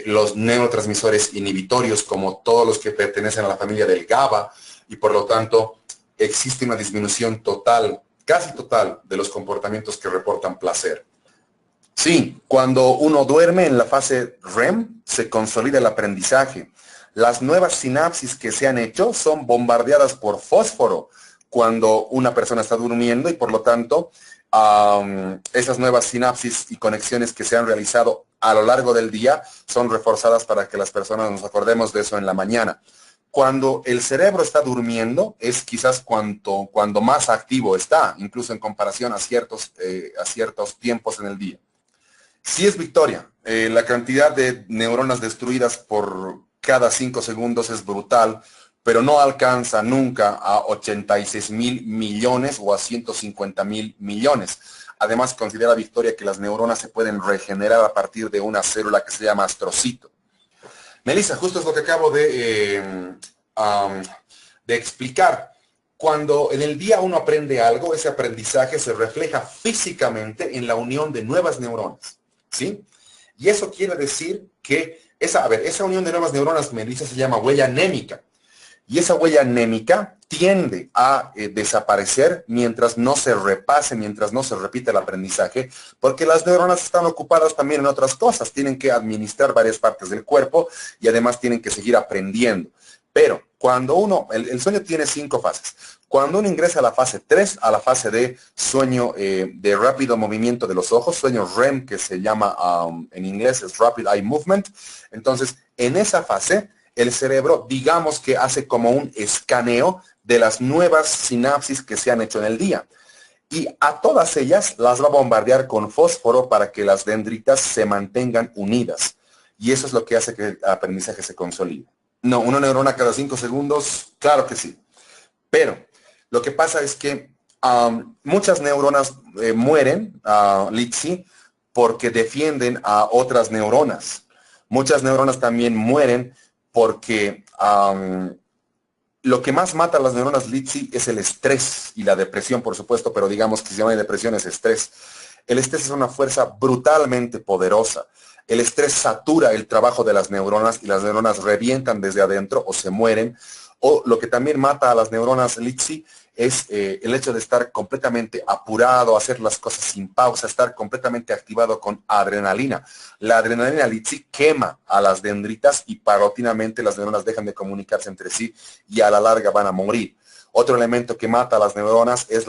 los neurotransmisores inhibitorios, como todos los que pertenecen a la familia del GABA, y por lo tanto existe una disminución total, casi total, de los comportamientos que reportan placer. Sí, cuando uno duerme en la fase REM, se consolida el aprendizaje. Las nuevas sinapsis que se han hecho son bombardeadas por fósforo cuando una persona está durmiendo y por lo tanto esas nuevas sinapsis y conexiones que se han realizado a lo largo del día son reforzadas para que las personas nos acordemos de eso en la mañana. Cuando el cerebro está durmiendo es quizás cuando más activo está, incluso en comparación a ciertos tiempos en el día. Sí es Victoria, la cantidad de neuronas destruidas por cada 5 segundos es brutal, pero no alcanza nunca a 86.000 millones o a 150.000 millones. Además, considera Victoria que las neuronas se pueden regenerar a partir de una célula que se llama astrocito. Melissa, justo es lo que acabo de explicar. Cuando en el día uno aprende algo, ese aprendizaje se refleja físicamente en la unión de nuevas neuronas, ¿sí? Y eso quiere decir que esa unión de nuevas neuronas, Melissa, se llama huella anémica. Y esa huella anémica tiende a desaparecer mientras no se repase, mientras no se repite el aprendizaje, porque las neuronas están ocupadas también en otras cosas, tienen que administrar varias partes del cuerpo y además tienen que seguir aprendiendo. Pero cuando uno, el sueño tiene 5 fases. Cuando uno ingresa a la fase 3, a la fase de sueño de rápido movimiento de los ojos, sueño REM, que se llama en inglés es Rapid Eye Movement, entonces en esa fase el cerebro, digamos que hace como un escaneo de las nuevas sinapsis que se han hecho en el día. Y a todas ellas las va a bombardear con fósforo para que las dendritas se mantengan unidas. Y eso es lo que hace que el aprendizaje se consolide. No, una neurona cada 5 segundos, claro que sí. Pero lo que pasa es que muchas neuronas mueren, Litsi, porque defienden a otras neuronas. Muchas neuronas también mueren porque lo que más mata a las neuronas Litsi es el estrés y la depresión, por supuesto, pero digamos que si se llama depresión es estrés. El estrés es una fuerza brutalmente poderosa. El estrés satura el trabajo de las neuronas y las neuronas revientan desde adentro o se mueren. O lo que también mata a las neuronas Litsi es el hecho de estar completamente apurado, hacer las cosas sin pausa, estar completamente activado con adrenalina. La adrenalina Litsi quema a las dendritas y paulatinamente las neuronas dejan de comunicarse entre sí y a la larga van a morir. Otro elemento que mata a las neuronas es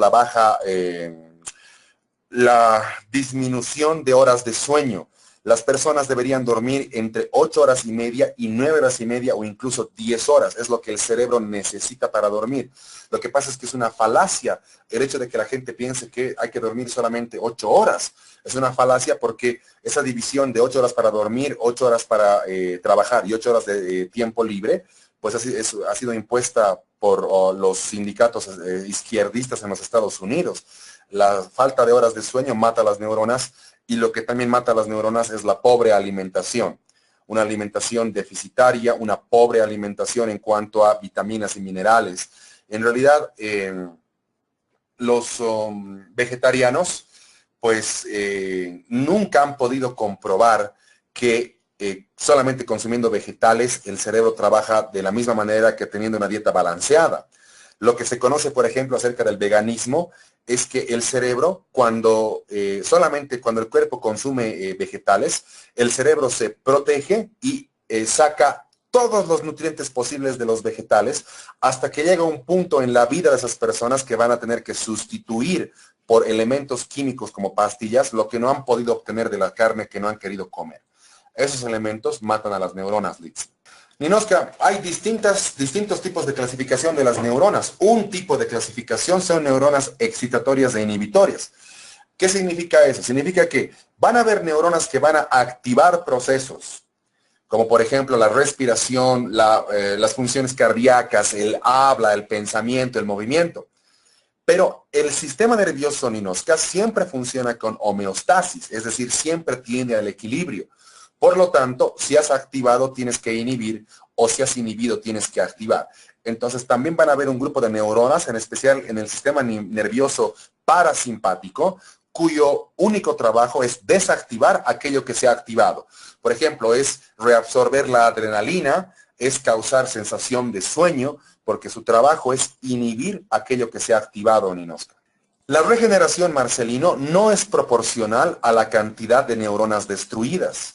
la disminución de horas de sueño. Las personas deberían dormir entre 8 horas y media y 9 horas y media o incluso 10 horas. Es lo que el cerebro necesita para dormir. Lo que pasa es que es una falacia el hecho de que la gente piense que hay que dormir solamente 8 horas. Es una falacia porque esa división de 8 horas para dormir, 8 horas para trabajar y 8 horas de tiempo libre, pues ha sido impuesta por los sindicatos izquierdistas en los Estados Unidos. La falta de horas de sueño mata a las neuronas. Y lo que también mata a las neuronas es la pobre alimentación. Una alimentación deficitaria, una pobre alimentación en cuanto a vitaminas y minerales. En realidad, los vegetarianos, pues, nunca han podido comprobar que solamente consumiendo vegetales el cerebro trabaja de la misma manera que teniendo una dieta balanceada. Lo que se conoce, por ejemplo, acerca del veganismo es que el cerebro, solamente cuando el cuerpo consume vegetales, el cerebro se protege y saca todos los nutrientes posibles de los vegetales hasta que llega un punto en la vida de esas personas que van a tener que sustituir por elementos químicos como pastillas lo que no han podido obtener de la carne que no han querido comer. Esos elementos matan a las neuronas, Litsi. Ninoska, hay distintos tipos de clasificación de las neuronas. Un tipo de clasificación son neuronas excitatorias e inhibitorias. ¿Qué significa eso? Significa que van a haber neuronas que van a activar procesos, como por ejemplo la respiración, las funciones cardíacas, el habla, el pensamiento, el movimiento. Pero el sistema nervioso, Ninoska, siempre funciona con homeostasis, es decir, siempre tiende al equilibrio. Por lo tanto, si has activado, tienes que inhibir, o si has inhibido, tienes que activar. Entonces, también van a haber un grupo de neuronas, en especial en el sistema nervioso parasimpático, cuyo único trabajo es desactivar aquello que se ha activado. Por ejemplo, es reabsorber la adrenalina, es causar sensación de sueño, porque su trabajo es inhibir aquello que se ha activado, Ninoska. La regeneración, Marcelino, no es proporcional a la cantidad de neuronas destruidas.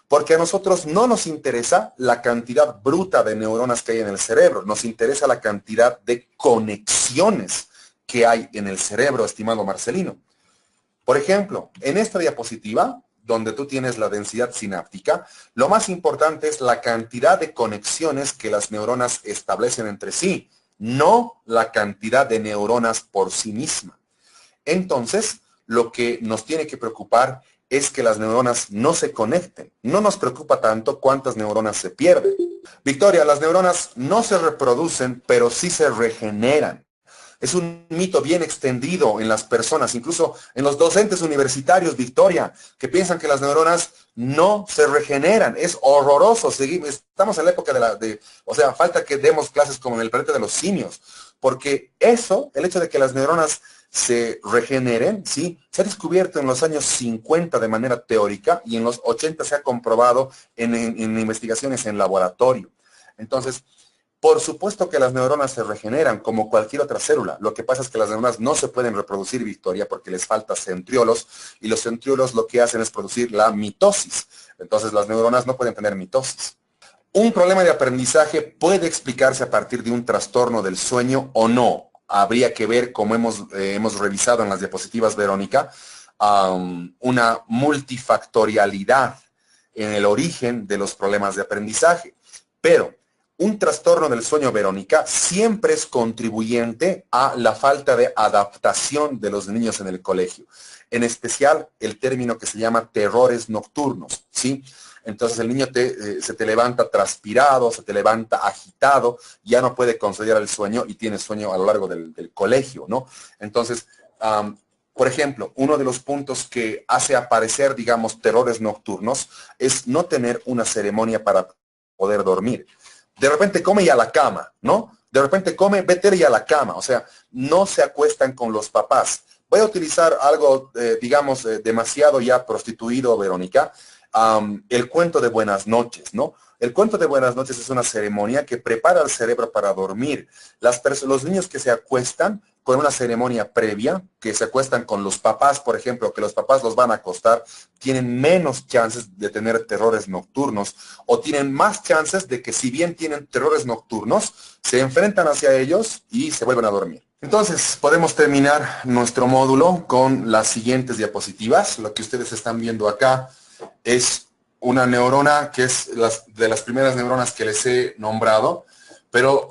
Porque a nosotros no nos interesa la cantidad bruta de neuronas que hay en el cerebro, nos interesa la cantidad de conexiones que hay en el cerebro, estimado Marcelino. Por ejemplo, en esta diapositiva, donde tú tienes la densidad sináptica, lo más importante es la cantidad de conexiones que las neuronas establecen entre sí, no la cantidad de neuronas por sí misma. Entonces, lo que nos tiene que preocupar es que las neuronas no se conecten. No nos preocupa tanto cuántas neuronas se pierden. Victoria, las neuronas no se reproducen, pero sí se regeneran. Es un mito bien extendido en las personas, incluso en los docentes universitarios, Victoria, que piensan que las neuronas no se regeneran. Es horroroso. Estamos en la época falta que demos clases como en el planeta de los simios, porque el hecho de que las neuronas se regeneren, ¿sí? Se ha descubierto en los años 50 de manera teórica y en los 80 se ha comprobado en investigaciones en laboratorio. Entonces, Por supuesto que las neuronas se regeneran como cualquier otra célula. Lo que pasa es que las neuronas no se pueden reproducir, Victoria, porque les falta centriolos, y los centriolos lo que hacen es producir la mitosis. Entonces las neuronas no pueden tener mitosis. ¿Un problema de aprendizaje puede explicarse a partir de un trastorno del sueño o no? Habría que ver, como hemos revisado en las diapositivas, Verónica, una multifactorialidad en el origen de los problemas de aprendizaje. Pero un trastorno del sueño, Verónica, siempre es contribuyente a la falta de adaptación de los niños en el colegio. En especial, el término que se llama terrores nocturnos, ¿sí? Entonces el niño se te levanta transpirado, se te levanta agitado, ya no puede conciliar el sueño y tiene sueño a lo largo del colegio, ¿no? Entonces, por ejemplo, uno de los puntos que hace aparecer, digamos, terrores nocturnos es no tener una ceremonia para poder dormir. De repente come y a la cama, ¿no? De repente come, vete y a la cama. O sea, no se acuestan con los papás. Voy a utilizar algo, digamos, demasiado ya prostituido, Verónica. El cuento de buenas noches, ¿no? El cuento de buenas noches es una ceremonia que prepara al cerebro para dormir. Los niños que se acuestan con una ceremonia previa, que se acuestan con los papás, por ejemplo, que los papás los van a acostar, tienen menos chances de tener terrores nocturnos, o tienen más chances de que, si bien tienen terrores nocturnos, se enfrentan hacia ellos y se vuelven a dormir. Entonces, podemos terminar nuestro módulo con las siguientes diapositivas. Lo que ustedes están viendo acá es una neurona que es de las primeras neuronas que les he nombrado, pero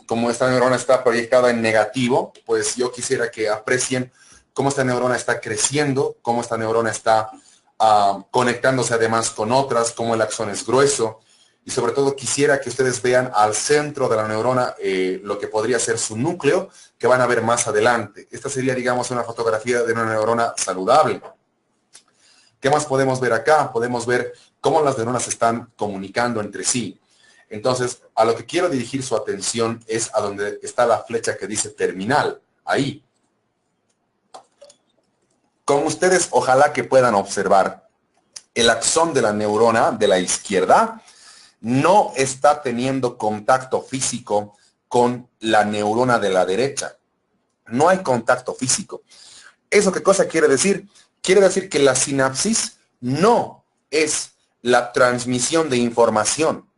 como esta neurona está proyectada en negativo, pues yo quisiera que aprecien cómo esta neurona está creciendo, cómo esta neurona está conectándose además con otras, cómo el axón es grueso, y sobre todo quisiera que ustedes vean al centro de la neurona lo que podría ser su núcleo, que van a ver más adelante. Esta sería, digamos, una fotografía de una neurona saludable. ¿Qué más podemos ver acá? Podemos ver cómo las neuronas se están comunicando entre sí. Entonces, a lo que quiero dirigir su atención es a donde está la flecha que dice terminal, ahí. Como ustedes ojalá que puedan observar, el axón de la neurona de la izquierda no está teniendo contacto físico con la neurona de la derecha. No hay contacto físico. ¿Eso qué cosa quiere decir? Quiere decir que la sinapsis no es la transmisión de información.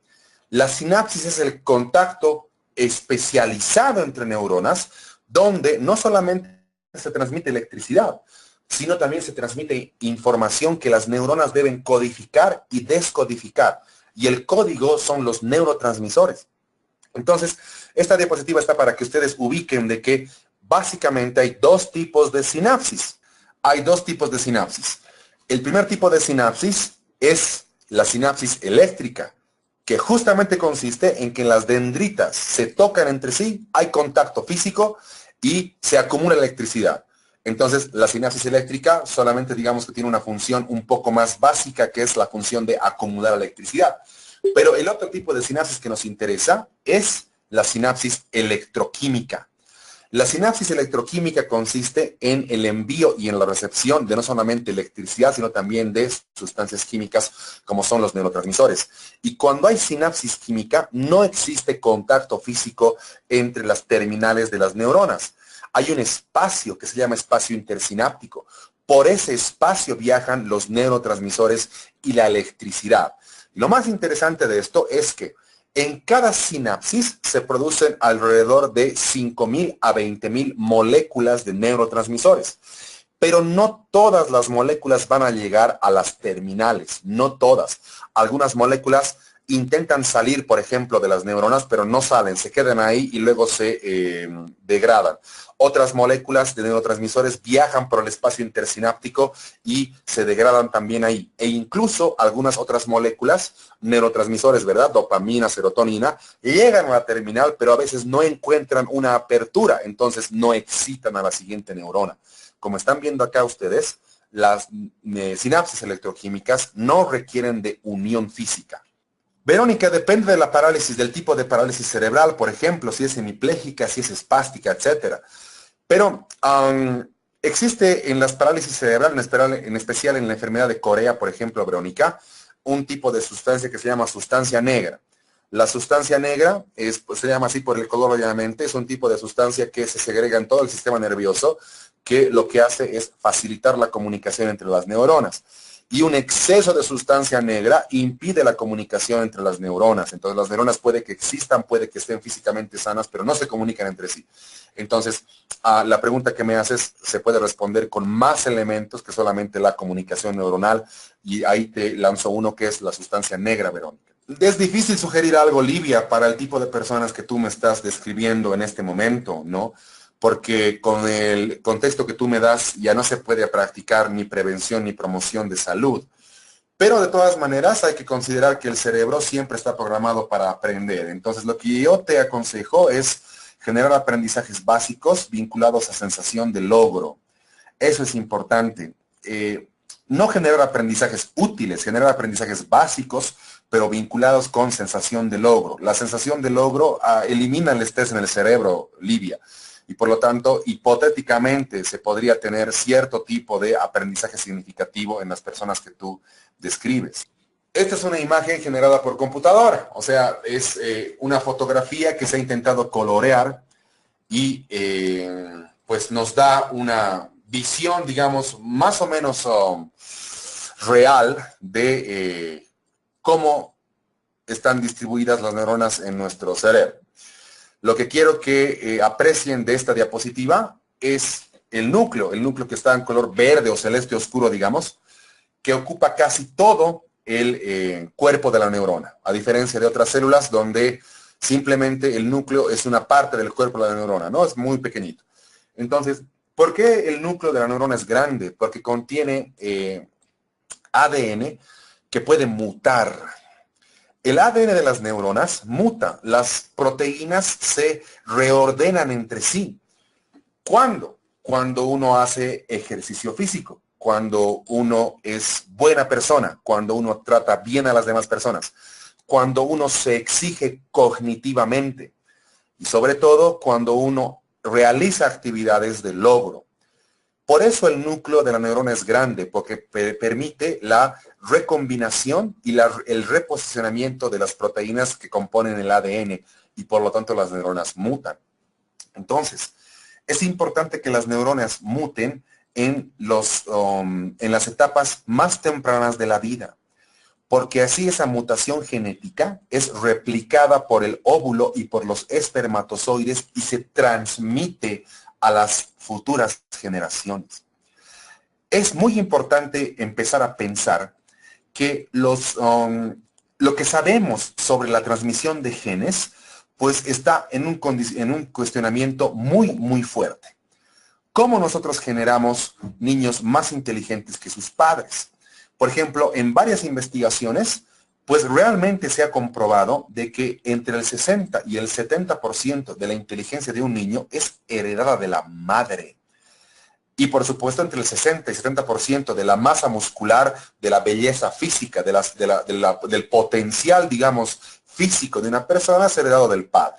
La sinapsis es el contacto especializado entre neuronas, donde no solamente se transmite electricidad, sino también se transmite información que las neuronas deben codificar y descodificar. Y el código son los neurotransmisores. Entonces, esta diapositiva está para que ustedes ubiquen de que básicamente hay dos tipos de sinapsis. Hay dos tipos de sinapsis. El primer tipo de sinapsis es la sinapsis eléctrica, que justamente consiste en que las dendritas se tocan entre sí, hay contacto físico y se acumula electricidad. Entonces, la sinapsis eléctrica solamente, digamos, que tiene una función un poco más básica, que es la función de acumular electricidad. Pero el otro tipo de sinapsis que nos interesa es la sinapsis electroquímica. La sinapsis electroquímica consiste en el envío y en la recepción de no solamente electricidad, sino también de sustancias químicas como son los neurotransmisores. Y cuando hay sinapsis química, no existe contacto físico entre las terminales de las neuronas. Hay un espacio que se llama espacio intersináptico. Por ese espacio viajan los neurotransmisores y la electricidad. Lo más interesante de esto es que en cada sinapsis se producen alrededor de 5.000 a 20.000 moléculas de neurotransmisores. Pero no todas las moléculas van a llegar a las terminales, no todas. Algunas moléculas intentan salir, por ejemplo, de las neuronas, pero no salen, se quedan ahí y luego se degradan. Otras moléculas de neurotransmisores viajan por el espacio intersináptico y se degradan también ahí. E incluso algunas otras moléculas, neurotransmisores, ¿verdad? Dopamina, serotonina, llegan a la terminal, pero a veces no encuentran una apertura, entonces no excitan a la siguiente neurona. Como están viendo acá ustedes, las sinapsis electroquímicas no requieren de unión física. Verónica, depende de la parálisis, del tipo de parálisis cerebral, por ejemplo, si es hemipléjica, si es espástica, etcétera. Pero existe en las parálisis cerebrales, en especial en la enfermedad de Corea, por ejemplo, Verónica, un tipo de sustancia que se llama sustancia negra. La sustancia negra pues, se llama así por el color, obviamente, es un tipo de sustancia que se segrega en todo el sistema nervioso, que lo que hace es facilitar la comunicación entre las neuronas. Y un exceso de sustancia negra impide la comunicación entre las neuronas. Entonces las neuronas puede que existan, puede que estén físicamente sanas, pero no se comunican entre sí. Entonces, la pregunta que me haces se puede responder con más elementos que solamente la comunicación neuronal. Y ahí te lanzo uno que es la sustancia negra, Verónica. Es difícil sugerir algo, Livia, para el tipo de personas que tú me estás describiendo en este momento, ¿no? Porque con el contexto que tú me das ya no se puede practicar ni prevención ni promoción de salud. Pero de todas maneras hay que considerar que el cerebro siempre está programado para aprender. Entonces lo que yo te aconsejo es generar aprendizajes básicos vinculados a sensación de logro. Eso es importante. No generar aprendizajes útiles, generar aprendizajes básicos, pero vinculados con sensación de logro. La sensación de logro elimina el estrés en el cerebro, Livia. Y por lo tanto, hipotéticamente, se podría tener cierto tipo de aprendizaje significativo en las personas que tú describes. Esta es una imagen generada por computadora, o sea, es una fotografía que se ha intentado colorear y pues nos da una visión, digamos, más o menos real de cómo están distribuidas las neuronas en nuestro cerebro. Lo que quiero que aprecien de esta diapositiva es el núcleo que está en color verde o celeste oscuro, digamos, que ocupa casi todo el cuerpo de la neurona, a diferencia de otras células donde simplemente el núcleo es una parte del cuerpo de la neurona, ¿no? Es muy pequeñito. Entonces, ¿por qué el núcleo de la neurona es grande? Porque contiene ADN que puede mutar. El ADN de las neuronas muta, las proteínas se reordenan entre sí. ¿Cuándo? Cuando uno hace ejercicio físico, cuando uno es buena persona, cuando uno trata bien a las demás personas, cuando uno se exige cognitivamente y sobre todo cuando uno realiza actividades de logro. Por eso el núcleo de la neurona es grande, porque permite la recombinación y el reposicionamiento de las proteínas que componen el ADN y por lo tanto las neuronas mutan. Entonces, es importante que las neuronas muten en las etapas más tempranas de la vida, porque así esa mutación genética es replicada por el óvulo y por los espermatozoides y se transmite a las futuras generaciones. Es muy importante empezar a pensar que lo que sabemos sobre la transmisión de genes, pues está en un cuestionamiento muy, muy fuerte. ¿Cómo nosotros generamos niños más inteligentes que sus padres? Por ejemplo, en varias investigaciones, pues realmente se ha comprobado de que entre el 60 y el 70% de la inteligencia de un niño es heredada de la madre. Y por supuesto, entre el 60 y 70% de la masa muscular, de la belleza física, del potencial, digamos, físico de una persona es heredado del padre.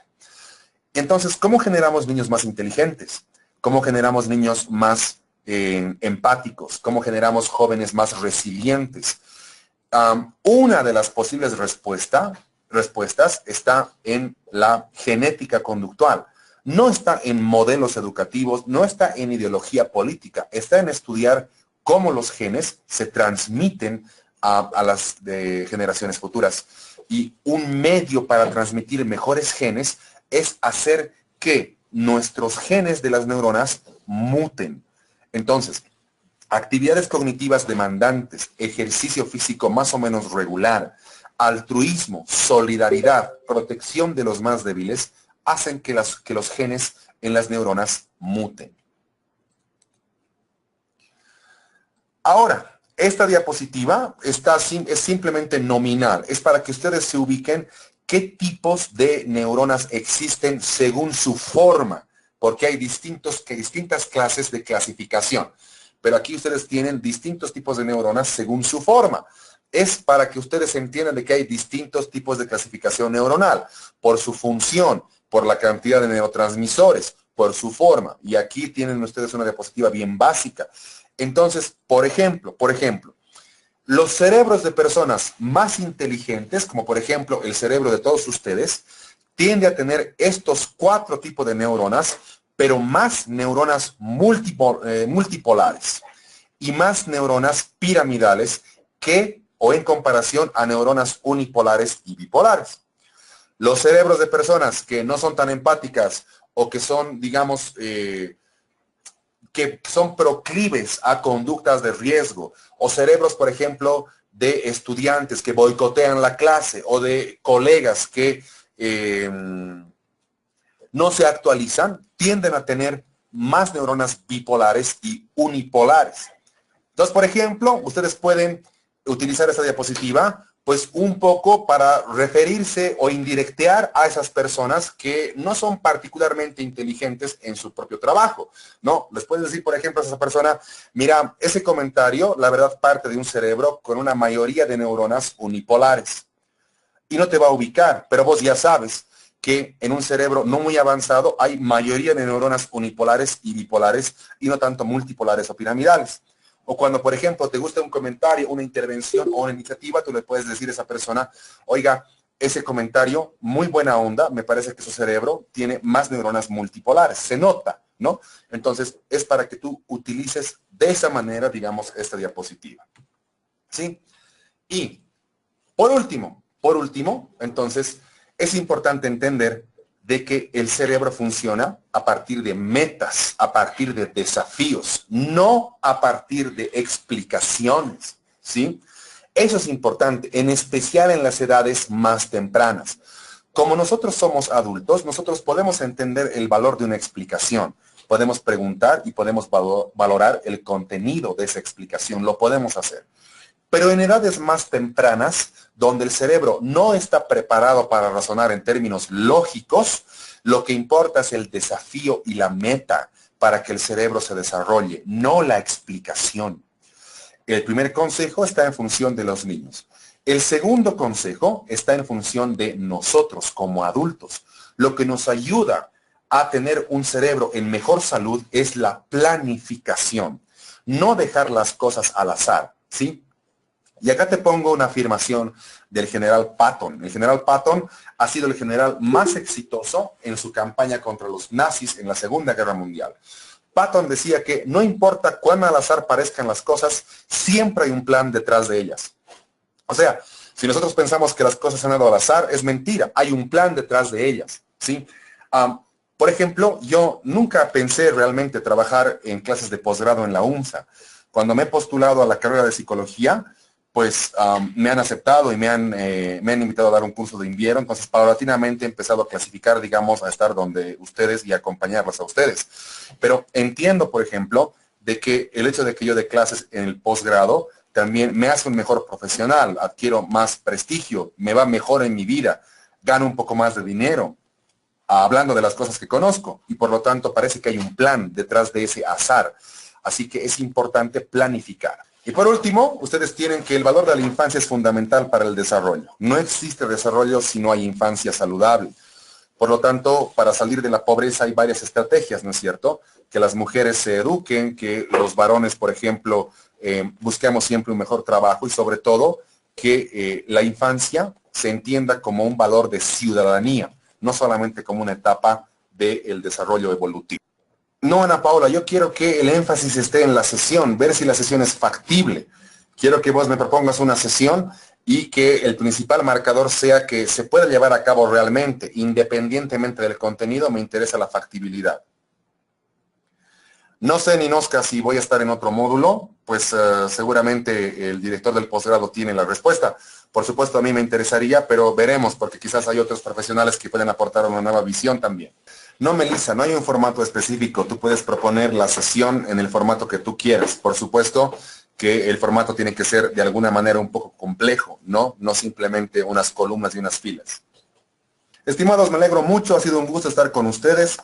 Entonces, ¿cómo generamos niños más inteligentes? ¿Cómo generamos niños más empáticos? ¿Cómo generamos jóvenes más resilientes? Una de las posibles respuestas está en la genética conductual. No está en modelos educativos, no está en ideología política, está en estudiar cómo los genes se transmiten a las generaciones futuras. Y un medio para transmitir mejores genes es hacer que nuestros genes de las neuronas muten. Entonces, actividades cognitivas demandantes, ejercicio físico más o menos regular, altruismo, solidaridad, protección de los más débiles, hacen que los genes en las neuronas muten. Ahora, esta diapositiva es simplemente nominal, es para que ustedes se ubiquen qué tipos de neuronas existen según su forma, porque hay distintas clases de clasificación. Pero aquí ustedes tienen distintos tipos de neuronas según su forma. Es para que ustedes entiendan de que hay distintos tipos de clasificación neuronal, por su función, por la cantidad de neurotransmisores, por su forma. Y aquí tienen ustedes una diapositiva bien básica. Entonces, por ejemplo, Los cerebros de personas más inteligentes, como por ejemplo el cerebro de todos ustedes, tiende a tener estos 4 tipos de neuronas, pero más neuronas multipolares y más neuronas piramidales que o en comparación a neuronas unipolares y bipolares. Los cerebros de personas que no son tan empáticas o que son, digamos, que son proclives a conductas de riesgo, o cerebros, por ejemplo, de estudiantes que boicotean la clase o de colegas que no se actualizan, tienden a tener más neuronas bipolares y unipolares. Entonces, por ejemplo, ustedes pueden utilizar esta diapositiva pues un poco para referirse o indirectear a esas personas que no son particularmente inteligentes en su propio trabajo, ¿no? Les puedes decir, por ejemplo, a esa persona, mira, ese comentario, la verdad, parte de un cerebro con una mayoría de neuronas unipolares. Y no te va a ubicar, pero vos ya sabes que en un cerebro no muy avanzado hay mayoría de neuronas unipolares y bipolares y no tanto multipolares o piramidales. O cuando, por ejemplo, te gusta un comentario, una intervención o una iniciativa, tú le puedes decir a esa persona, oiga, ese comentario, muy buena onda, me parece que su cerebro tiene más neuronas multipolares, se nota, ¿no? Entonces, es para que tú utilices de esa manera, digamos, esta diapositiva, ¿sí? Y, por último, entonces, es importante entender de que el cerebro funciona a partir de metas, a partir de desafíos, no a partir de explicaciones, ¿sí? Eso es importante, en especial en las edades más tempranas. Como nosotros somos adultos, nosotros podemos entender el valor de una explicación. Podemos preguntar y podemos valorar el contenido de esa explicación, lo podemos hacer. Pero en edades más tempranas, donde el cerebro no está preparado para razonar en términos lógicos, lo que importa es el desafío y la meta para que el cerebro se desarrolle, no la explicación. El primer consejo está en función de los niños. El segundo consejo está en función de nosotros como adultos. Lo que nos ayuda a tener un cerebro en mejor salud es la planificación, no dejar las cosas al azar, ¿sí? Y acá te pongo una afirmación del general Patton. El general Patton ha sido el general más exitoso en su campaña contra los nazis en la Segunda Guerra Mundial. Patton decía que no importa cuán al azar parezcan las cosas, siempre hay un plan detrás de ellas. O sea, si nosotros pensamos que las cosas han dado al azar, es mentira. Hay un plan detrás de ellas, ¿sí? Por ejemplo, yo nunca pensé realmente trabajar en clases de posgrado en la UNSA. Cuando me he postulado a la carrera de psicología, pues me han aceptado y me han invitado a dar un curso de invierno, entonces paulatinamente he empezado a clasificar, digamos, a estar donde ustedes y acompañarlos a ustedes. Pero entiendo, por ejemplo, de que el hecho de que yo dé clases en el posgrado también me hace un mejor profesional, adquiero más prestigio, me va mejor en mi vida, gano un poco más de dinero, hablando de las cosas que conozco, y por lo tanto parece que hay un plan detrás de ese azar. Así que es importante planificar. Y por último, ustedes tienen que el valor de la infancia es fundamental para el desarrollo. No existe desarrollo si no hay infancia saludable. Por lo tanto, para salir de la pobreza hay varias estrategias, ¿no es cierto? Que las mujeres se eduquen, que los varones, por ejemplo, busquemos siempre un mejor trabajo y sobre todo que la infancia se entienda como un valor de ciudadanía, no solamente como una etapa del desarrollo evolutivo. No, Ana Paula, yo quiero que el énfasis esté en la sesión, ver si la sesión es factible. Quiero que vos me propongas una sesión y que el principal marcador sea que se pueda llevar a cabo realmente, independientemente del contenido, me interesa la factibilidad. No sé, Ninosca, si voy a estar en otro módulo, pues seguramente el director del posgrado tiene la respuesta. Por supuesto, a mí me interesaría, pero veremos, porque quizás hay otros profesionales que pueden aportar una nueva visión también. No, Melissa, no hay un formato específico. Tú puedes proponer la sesión en el formato que tú quieras. Por supuesto que el formato tiene que ser de alguna manera un poco complejo, ¿no? No simplemente unas columnas y unas filas. Estimados, me alegro mucho. Ha sido un gusto estar con ustedes.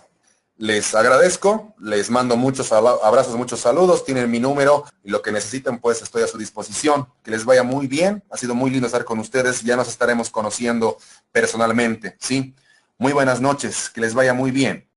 Les agradezco, les mando muchos abrazos, muchos saludos, tienen mi número y lo que necesiten pues estoy a su disposición. Que les vaya muy bien, ha sido muy lindo estar con ustedes, ya nos estaremos conociendo personalmente, ¿sí? Muy buenas noches, que les vaya muy bien.